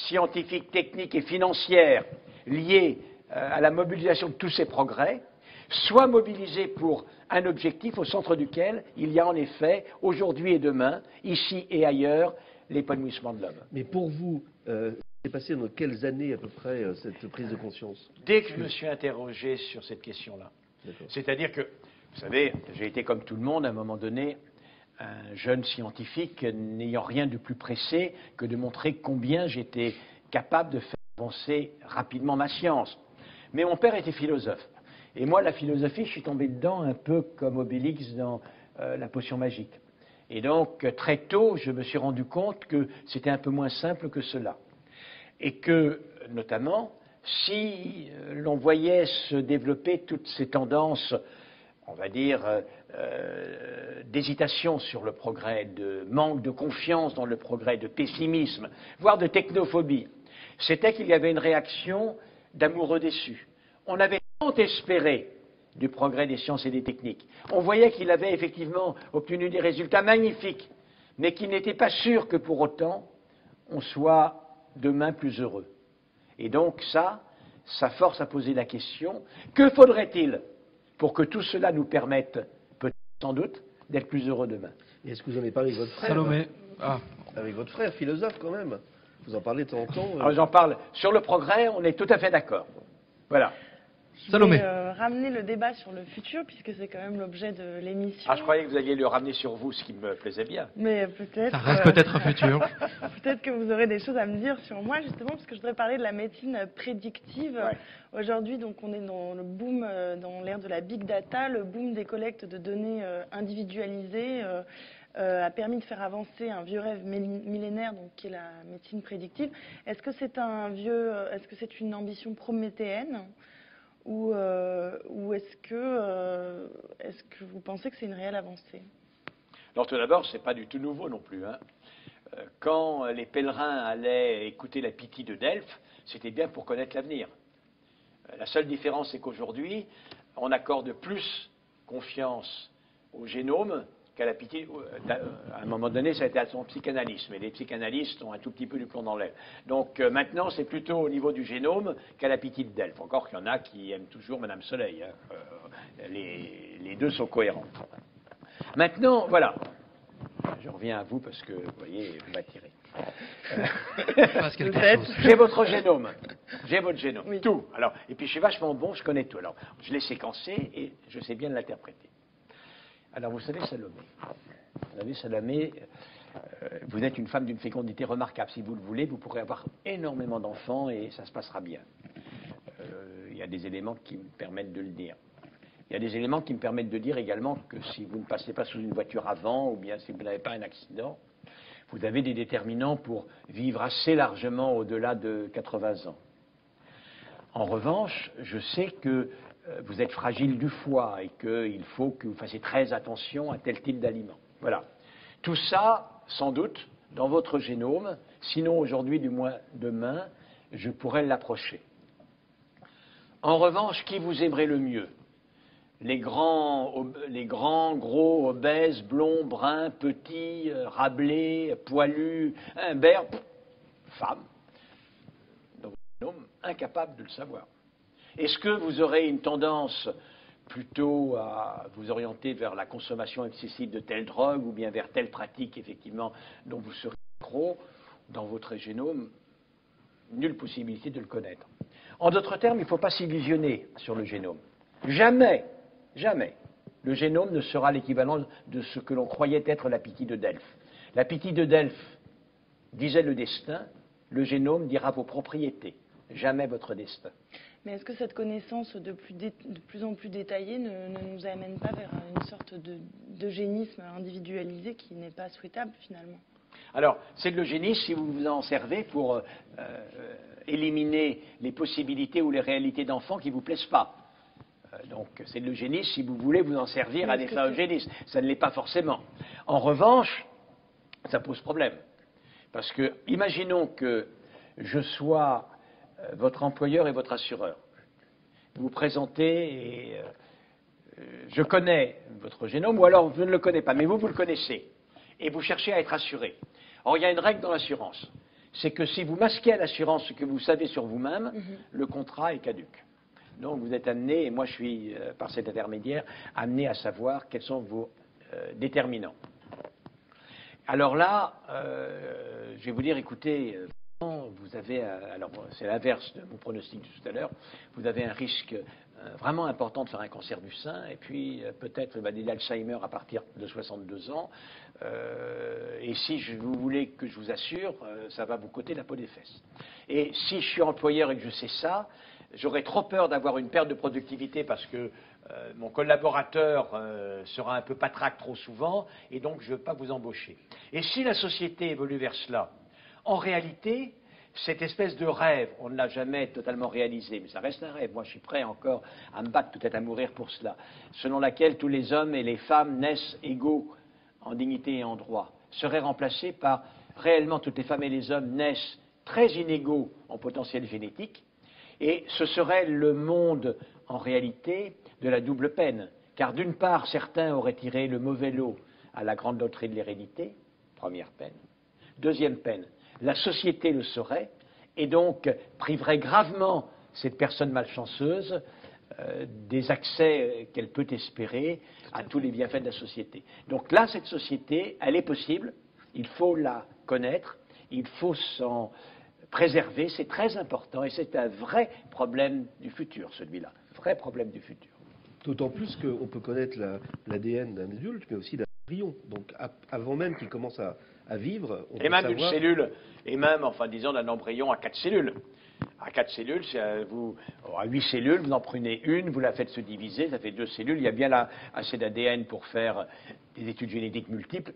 S2: scientifiques, techniques et financières liées à la mobilisation de tous ces progrès soit mobilisée pour un objectif au centre duquel il y a en effet, aujourd'hui et demain, ici et ailleurs, l'épanouissement de l'homme.
S3: Mais pour vous, c'est passé dans quelles années à peu près cette prise de conscience?
S2: Dès que je me suis interrogé sur cette question-là. C'est-à-dire que, vous savez, j'ai été comme tout le monde à un moment donné, un jeune scientifique n'ayant rien de plus pressé que de montrer combien j'étais capable de faire avancer rapidement ma science. Mais mon père était philosophe. Et moi, la philosophie, je suis tombé dedans un peu comme Obélix dans la potion magique. Et donc, très tôt, je me suis rendu compte que c'était un peu moins simple que cela. Et que, notamment, si l'on voyait se développer toutes ces tendances, on va dire, d'hésitation sur le progrès, de manque de confiance dans le progrès, de pessimisme, voire de technophobie, c'était qu'il y avait une réaction d'amoureux déçus. On avait tant espéré du progrès des sciences et des techniques. On voyait qu'il avait effectivement obtenu des résultats magnifiques, mais qu'il n'était pas sûr que pour autant on soit demain plus heureux. Et donc ça force à poser la question, que faudrait-il pour que tout cela nous permette, peut-être sans doute, d'être plus heureux demain?
S3: Et est-ce que vous en avez parlé avec votre frère?
S1: Salomé.
S3: Avec votre frère, philosophe quand même. Vous en parlez de temps en temps.
S2: Alors j'en parle. Sur le progrès, on est tout à fait d'accord. Voilà.
S1: Salomé.
S4: Je vais ramener le débat sur le futur, puisque c'est quand même l'objet de l'émission.
S2: Ah, je croyais que vous alliez le ramener sur vous, ce qui me plaisait bien.
S4: Mais peut-être.
S1: Ça reste peut-être un futur.
S4: Peut-être que vous aurez des choses à me dire sur moi, justement, parce que je voudrais parler de la médecine prédictive.
S2: Ouais.
S4: Aujourd'hui, donc, on est dans le boom, dans l'ère de la big data, le boom des collectes de données individualisées. A permis de faire avancer un vieux rêve millénaire, donc qui est la médecine prédictive. Est-ce que c'est une ambition prométhéenne, ou est-ce que vous pensez que c'est une réelle avancée?
S2: Alors tout d'abord, ce n'est pas du tout nouveau non plus. Hein. Quand les pèlerins allaient écouter la Pythie de Delphes, c'était bien pour connaître l'avenir. La seule différence, c'est qu'aujourd'hui, on accorde plus confiance au génome qu'à la Pythie. À un moment donné, ça a été à son psychanalyste, mais les psychanalystes ont un tout petit peu du plomb dans l'aile. Donc maintenant, c'est plutôt au niveau du génome qu'à la Pythie de Delphes. Encore qu'il y en a qui aiment toujours Madame Soleil. Hein. Les deux sont cohérents. Maintenant, voilà. Je reviens à vous parce que, vous voyez, vous m'attirez.
S1: Passe quelque chose.
S2: J'ai votre génome. J'ai votre génome.
S4: Oui.
S2: Tout. Alors, et puis je suis vachement bon, je connais tout. Alors, je l'ai séquencé et je sais bien l'interpréter. Alors, vous savez, Salomé. Vous savez, Salomé, vous êtes une femme d'une fécondité remarquable. Si vous le voulez, vous pourrez avoir énormément d'enfants et ça se passera bien. Il y a des éléments qui me permettent de le dire. Il y a des éléments qui me permettent de dire également que si vous ne passez pas sous une voiture avant, ou bien si vous n'avez pas un accident, vous avez des déterminants pour vivre assez largement au-delà de 80 ans. En revanche, je sais que vous êtes fragile du foie et qu'il faut que vous fassiez très attention à tel type d'aliments. Voilà. Tout ça, sans doute, dans votre génome, sinon aujourd'hui, du moins demain, je pourrais l'approcher. En revanche, qui vous aimerait le mieux? Les grands, gros, obèses, blonds, bruns, petits, rablés, poilus, imbert, femmes. Donc, un homme incapable de le savoir. Est-ce que vous aurez une tendance plutôt à vous orienter vers la consommation excessive de telle drogue ou bien vers telle pratique, effectivement, dont vous serez accro? Dans votre génome, nulle possibilité de le connaître. En d'autres termes, il ne faut pas s'illusionner sur le génome. Jamais, jamais, le génome ne sera l'équivalent de ce que l'on croyait être la Pythie de Delphes. La Pythie de Delphes disait le destin, le génome dira vos propriétés, jamais votre destin.
S4: Mais est-ce que cette connaissance de plus en plus détaillée ne nous amène pas vers une sorte d'eugénisme individualisé qui n'est pas souhaitable finalement?
S2: Alors, c'est de l'eugénisme si vous vous en servez pour éliminer les possibilités ou les réalités d'enfants qui ne vous plaisent pas. Donc, c'est de l'eugénisme si vous voulez vous en servir à des fins eugénistes. Ça ne l'est pas forcément. En revanche, ça pose problème. Parce que, imaginons que je sois votre employeur et votre assureur. Vous vous présentez et je connais votre génome, ou alors je ne le connais pas, mais vous le connaissez. Et vous cherchez à être assuré. Or, il y a une règle dans l'assurance. C'est que si vous masquez à l'assurance ce que vous savez sur vous-même, le contrat est caduc. Donc, vous êtes amené, et moi je suis, par cet intermédiaire, amené à savoir quels sont vos déterminants. Alors là, je vais vous dire, écoutez, vous avez, alors c'est l'inverse de mon pronostic de tout à l'heure, vous avez un risque vraiment important de faire un cancer du sein, et puis peut-être des Alzheimer à partir de 62 ans, et si vous voulez que je vous assure, ça va vous coûter la peau des fesses. Et si je suis employeur et que je sais ça, j'aurais trop peur d'avoir une perte de productivité parce que mon collaborateur sera un peu patraque trop souvent, et donc je ne veux pas vous embaucher. Et si la société évolue vers cela, en réalité, cette espèce de rêve, on ne l'a jamais totalement réalisé, mais ça reste un rêve. Moi, je suis prêt encore à me battre, peut-être à mourir pour cela, selon laquelle tous les hommes et les femmes naissent égaux en dignité et en droit, serait remplacé par réellement toutes les femmes et les hommes naissent très inégaux en potentiel génétique, et ce serait le monde, en réalité, de la double peine. Car d'une part, certains auraient tiré le mauvais lot à la grande loterie de l'hérédité, première peine. Deuxième peine, la société le saurait, et donc priverait gravement cette personne malchanceuse des accès qu'elle peut espérer à tous les bienfaits de la société. Donc là, cette société, elle est possible, il faut la connaître, il faut s'en préserver, c'est très important, et c'est un vrai problème du futur, celui-là, vrai problème du futur.
S3: D'autant plus qu'on peut connaître l'ADN d'un adulte, mais aussi d'un embryon. Donc avant même qu'il commence à vivre, on peut
S2: et même
S3: savoir...
S2: d'une cellule, et même, enfin disons, d'un embryon à 4 cellules. À 4 cellules, à 8 cellules, vous en prenez une, vous la faites se diviser, ça fait 2 cellules. Il y a bien là assez d'ADN pour faire des études génétiques multiples.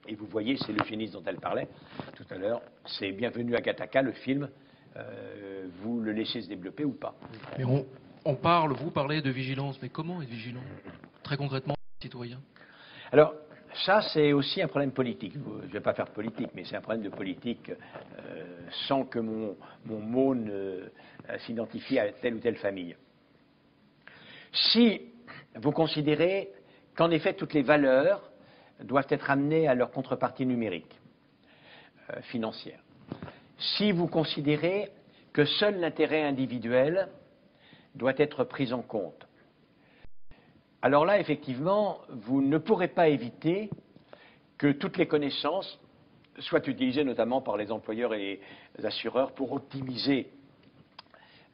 S2: Et vous voyez, c'est l'eugénisme dont elle parlait tout à l'heure. C'est Bienvenue à Gattaca, le film. Vous le laissez se développer ou pas.
S1: Mais vous parlez de vigilance, mais comment être vigilant? Très concrètement, citoyen.
S2: Alors, ça, c'est aussi un problème politique. Je ne vais pas faire politique, mais c'est un problème de politique sans que mon mot s'identifie à telle ou telle famille. Si vous considérez qu'en effet, toutes les valeurs doivent être amenées à leur contrepartie numérique, financière. Si vous considérez que seul l'intérêt individuel doit être pris en compte, alors là, effectivement, vous ne pourrez pas éviter que toutes les connaissances soit utilisé notamment par les employeurs et les assureurs pour optimiser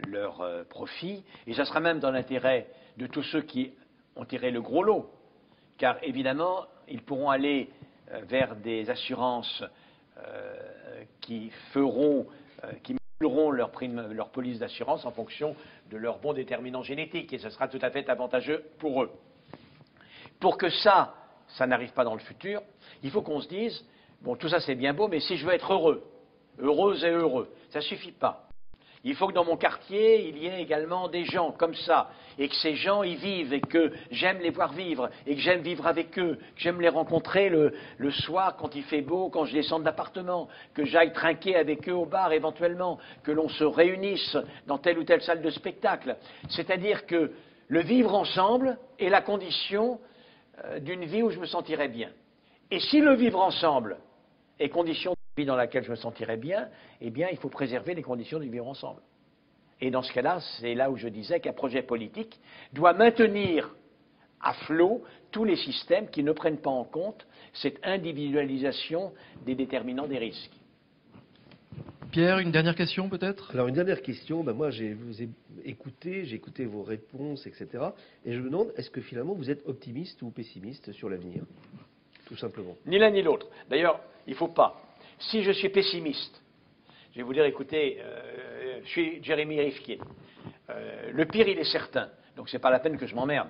S2: leurs profits. Et ça sera même dans l'intérêt de tous ceux qui ont tiré le gros lot, car évidemment, ils pourront aller vers des assurances qui moduleront leur police d'assurance en fonction de leurs bons déterminants génétiques, et ce sera tout à fait avantageux pour eux. Pour que ça n'arrive pas dans le futur, il faut qu'on se dise, bon, tout ça c'est bien beau, mais si je veux être heureux, heureuse et heureux, ça ne suffit pas. Il faut que dans mon quartier, il y ait également des gens comme ça, et que ces gens y vivent, et que j'aime les voir vivre, et que j'aime vivre avec eux, que j'aime les rencontrer le soir quand il fait beau, quand je descends de l'appartement, que j'aille trinquer avec eux au bar éventuellement, que l'on se réunisse dans telle ou telle salle de spectacle. C'est-à-dire que le vivre ensemble est la condition d'une vie où je me sentirais bien. Et si le vivre ensemble est condition d'une vie dans laquelle je me sentirais bien, eh bien, il faut préserver les conditions du vivre ensemble. Et dans ce cas-là, c'est là où je disais qu'un projet politique doit maintenir à flot tous les systèmes qui ne prennent pas en compte cette individualisation des déterminants des risques.
S1: Pierre, une dernière question peut-être?
S3: Alors une dernière question, moi je vous ai écouté, j'ai écouté vos réponses, etc. Et je me demande, est-ce que finalement vous êtes optimiste ou pessimiste sur l'avenir? Tout simplement.
S2: Ni l'un ni l'autre. D'ailleurs, il ne faut pas. Si je suis pessimiste, je vais vous dire, écoutez, je suis Jérémy Rifkier. Le pire, il est certain. Donc, ce n'est pas la peine que je m'emmerde.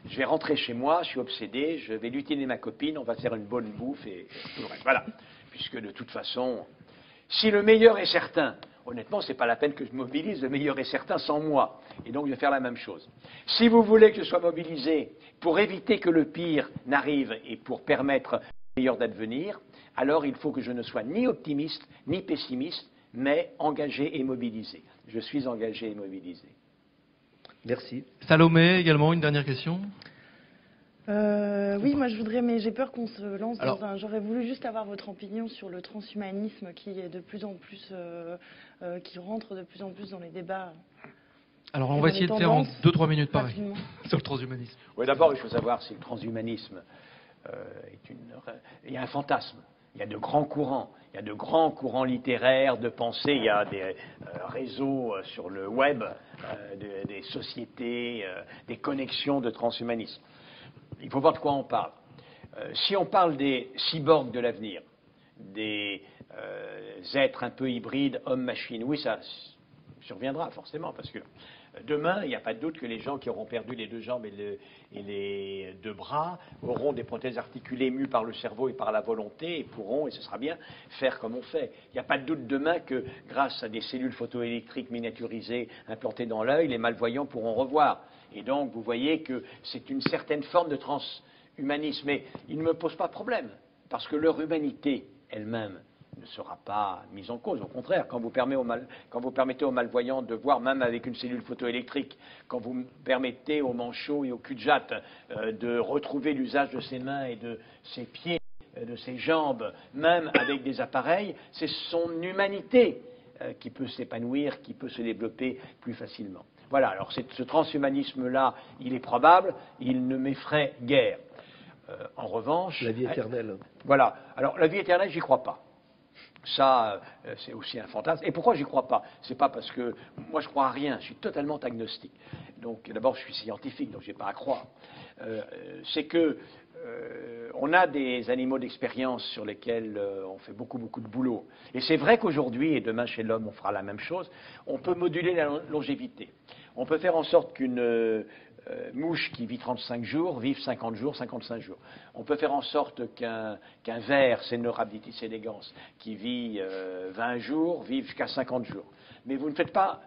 S2: Je vais rentrer chez moi, je suis obsédé, je vais lutiner ma copine, on va faire une bonne bouffe et tout le reste. Voilà. Puisque de toute façon, si le meilleur est certain, honnêtement, ce n'est pas la peine que je mobilise, le meilleur est certain sans moi. Et donc, je vais faire la même chose. Si vous voulez que je sois mobilisé pour éviter que le pire n'arrive et pour permettre le meilleur d'advenir, alors il faut que je ne sois ni optimiste, ni pessimiste, mais engagé et mobilisé. Je suis engagé et mobilisé.
S3: Merci.
S1: Salomé, également, une dernière question?
S4: Oui, moi je voudrais, mais j'ai peur qu'on se lance dans un... J'aurais voulu juste avoir votre opinion sur le transhumanisme qui est de plus en plus... qui rentre de plus en plus dans les débats.
S1: Alors on va essayer de faire en 2-3 minutes pareil, sur le transhumanisme.
S2: Oui, d'abord il faut savoir si le transhumanisme il y a un fantasme. Il y a de grands courants. Il y a de grands courants littéraires, de pensée. Il y a des réseaux sur le web, des sociétés, des connexions de transhumanisme. Il faut voir de quoi on parle. Si on parle des cyborgs de l'avenir, des êtres un peu hybrides, hommes-machines, oui, ça surviendra forcément, parce que demain, il n'y a pas de doute que les gens qui auront perdu les 2 jambes et les 2 bras auront des prothèses articulées mues par le cerveau et par la volonté et pourront, et ce sera bien, faire comme on fait. Il n'y a pas de doute demain que grâce à des cellules photoélectriques miniaturisées implantées dans l'œil, les malvoyants pourront revoir. Et donc, vous voyez que c'est une certaine forme de transhumanisme. Mais il ne me pose pas de problème, parce que leur humanité elle-même ne sera pas mise en cause. Au contraire, quand vous permettez aux malvoyants de voir, même avec une cellule photoélectrique, quand vous permettez aux manchots et aux cul-de-jatte de retrouver l'usage de ses mains et de ses pieds, de ses jambes, même avec des appareils, c'est son humanité qui peut s'épanouir, qui peut se développer plus facilement. Voilà, alors ce transhumanisme-là, il est probable, il ne m'effraie guère. En revanche...
S3: La vie éternelle.
S2: Voilà, alors la vie éternelle, j'y crois pas. Ça, c'est aussi un fantasme. Et pourquoi j'y crois pas? C'est pas parce que moi je crois à rien, je suis totalement agnostique. Donc d'abord je suis scientifique, donc j'ai pas à croire. C'est que on a des animaux d'expérience sur lesquels on fait beaucoup de boulot. Et c'est vrai qu'aujourd'hui, et demain chez l'homme on fera la même chose, on peut moduler la longévité. On peut faire en sorte qu'une mouche qui vit 35 jours, vive 50 jours, 55 jours. On peut faire en sorte qu'un ver, Caenorhabditis elegans, qui vit 20 jours, vive jusqu'à 50 jours. Mais vous ne faites pas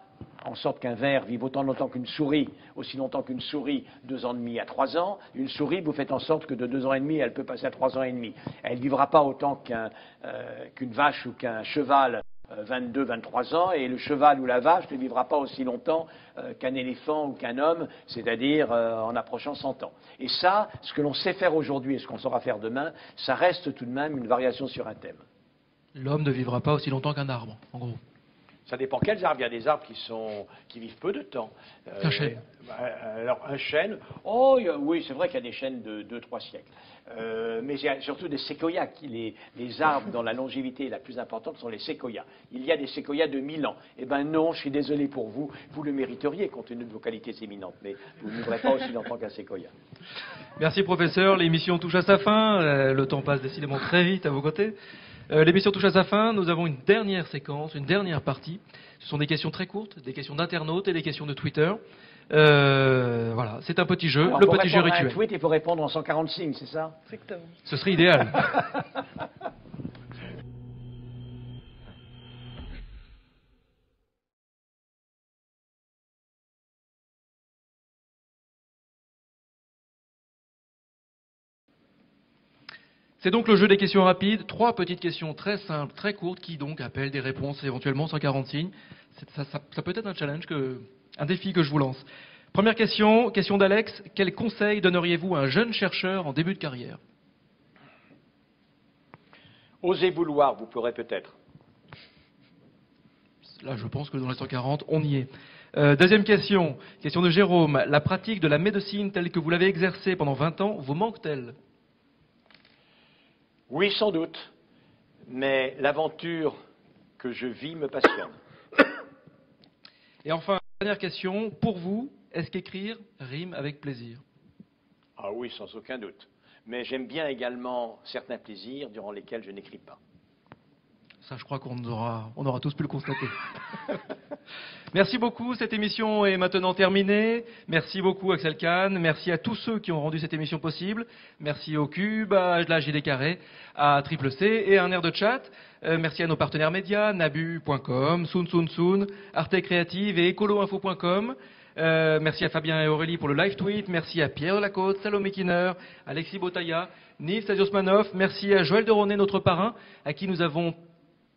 S2: en sorte qu'un ver vive autant longtemps qu'une souris, aussi longtemps qu'une souris, 2 ans et demi à 3 ans. Une souris, vous faites en sorte que de 2 ans et demi, elle peut passer à 3 ans et demi. Elle ne vivra pas autant qu'une vache ou qu'un cheval, 22, 23 ans, et le cheval ou la vache ne vivra pas aussi longtemps qu'un éléphant ou qu'un homme, c'est-à-dire en approchant 100 ans. Et ça, ce que l'on sait faire aujourd'hui et ce qu'on saura faire demain, ça reste tout de même une variation sur un thème.
S1: L'homme ne vivra pas aussi longtemps qu'un arbre, en gros.
S2: Ça dépend quels arbres. Il y a des arbres qui vivent peu de temps.
S1: Un chêne.
S2: Alors, un chêne, oui, c'est vrai qu'il y a des chênes de 2-3 siècles. Mais il y a surtout des séquoias. Les arbres dont la longévité la plus importante sont les séquoias. Il y a des séquoias de 1000 ans. Eh bien non, je suis désolé pour vous. Vous le mériteriez compte tenu de vos qualités éminentes. Mais vous ne vivrez pas aussi longtemps qu'un séquoia.
S1: Merci professeur, l'émission touche à sa fin, le temps passe décidément très vite à vos côtés. L'émission touche à sa fin, nous avons une dernière séquence, une dernière partie. Ce sont des questions très courtes, des questions d'internautes et des questions de Twitter. Voilà, c'est un petit jeu,
S2: Alors,
S1: le petit jeu
S2: répondre à un
S1: rituel.
S2: tweet, il faut répondre en 140 signes, c'est ça?
S4: Exactement.
S1: Ce serait idéal. C'est donc le jeu des questions rapides, 3 petites questions très simples, très courtes, qui donc appellent des réponses éventuellement 140 signes. Ça peut être un challenge, un défi que je vous lance. Première question, question d'Alex. Quel conseil donneriez-vous à un jeune chercheur en début de carrière?
S2: Osez vouloir, vous pourrez peut-être.
S1: Là, je pense que dans les 140, on y est. Deuxième question, question de Jérôme. La pratique de la médecine telle que vous l'avez exercée pendant 20 ans vous manque-t-elle?
S2: Oui, sans doute, mais l'aventure que je vis me passionne.
S1: Et enfin, dernière question, pour vous, est-ce qu'écrire rime avec plaisir?
S2: Ah oui, sans aucun doute. Mais j'aime bien également certains plaisirs durant lesquels je n'écris pas.
S1: Ça, je crois qu'on aura tous pu le constater. Merci beaucoup, cette émission est maintenant terminée. Merci beaucoup Axel Kahn, merci à tous ceux qui ont rendu cette émission possible. Merci au Cube, à la JD Carré, à Triple C et à un air de chat. Merci à nos partenaires médias, nabu.com, Soon, Arte Créative et écoloinfo.com. Merci à Fabien et Aurélie pour le live tweet. Merci à Pierre Delacôte, Salomé Kiner, Alexis Botaya, Nils Stasiosmanov. Merci à Joël Deronet, notre parrain, à qui nous avons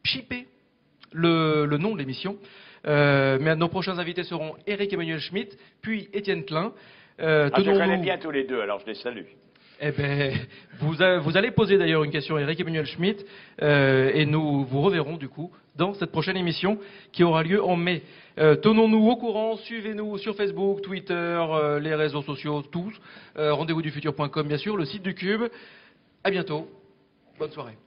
S1: chippé le nom de l'émission. Mais nos prochains invités seront Eric Emmanuel Schmitt, puis Étienne Klein.
S2: Je connais bien tous les deux, alors je les salue.
S1: Eh ben, vous allez poser d'ailleurs une question à Eric Emmanuel Schmitt, et nous vous reverrons du coup dans cette prochaine émission qui aura lieu en mai. Tenons-nous au courant, suivez-nous sur Facebook, Twitter, les réseaux sociaux, tous. Rendez-vous du futur.com bien sûr, le site du Cube. À bientôt. Bonne soirée.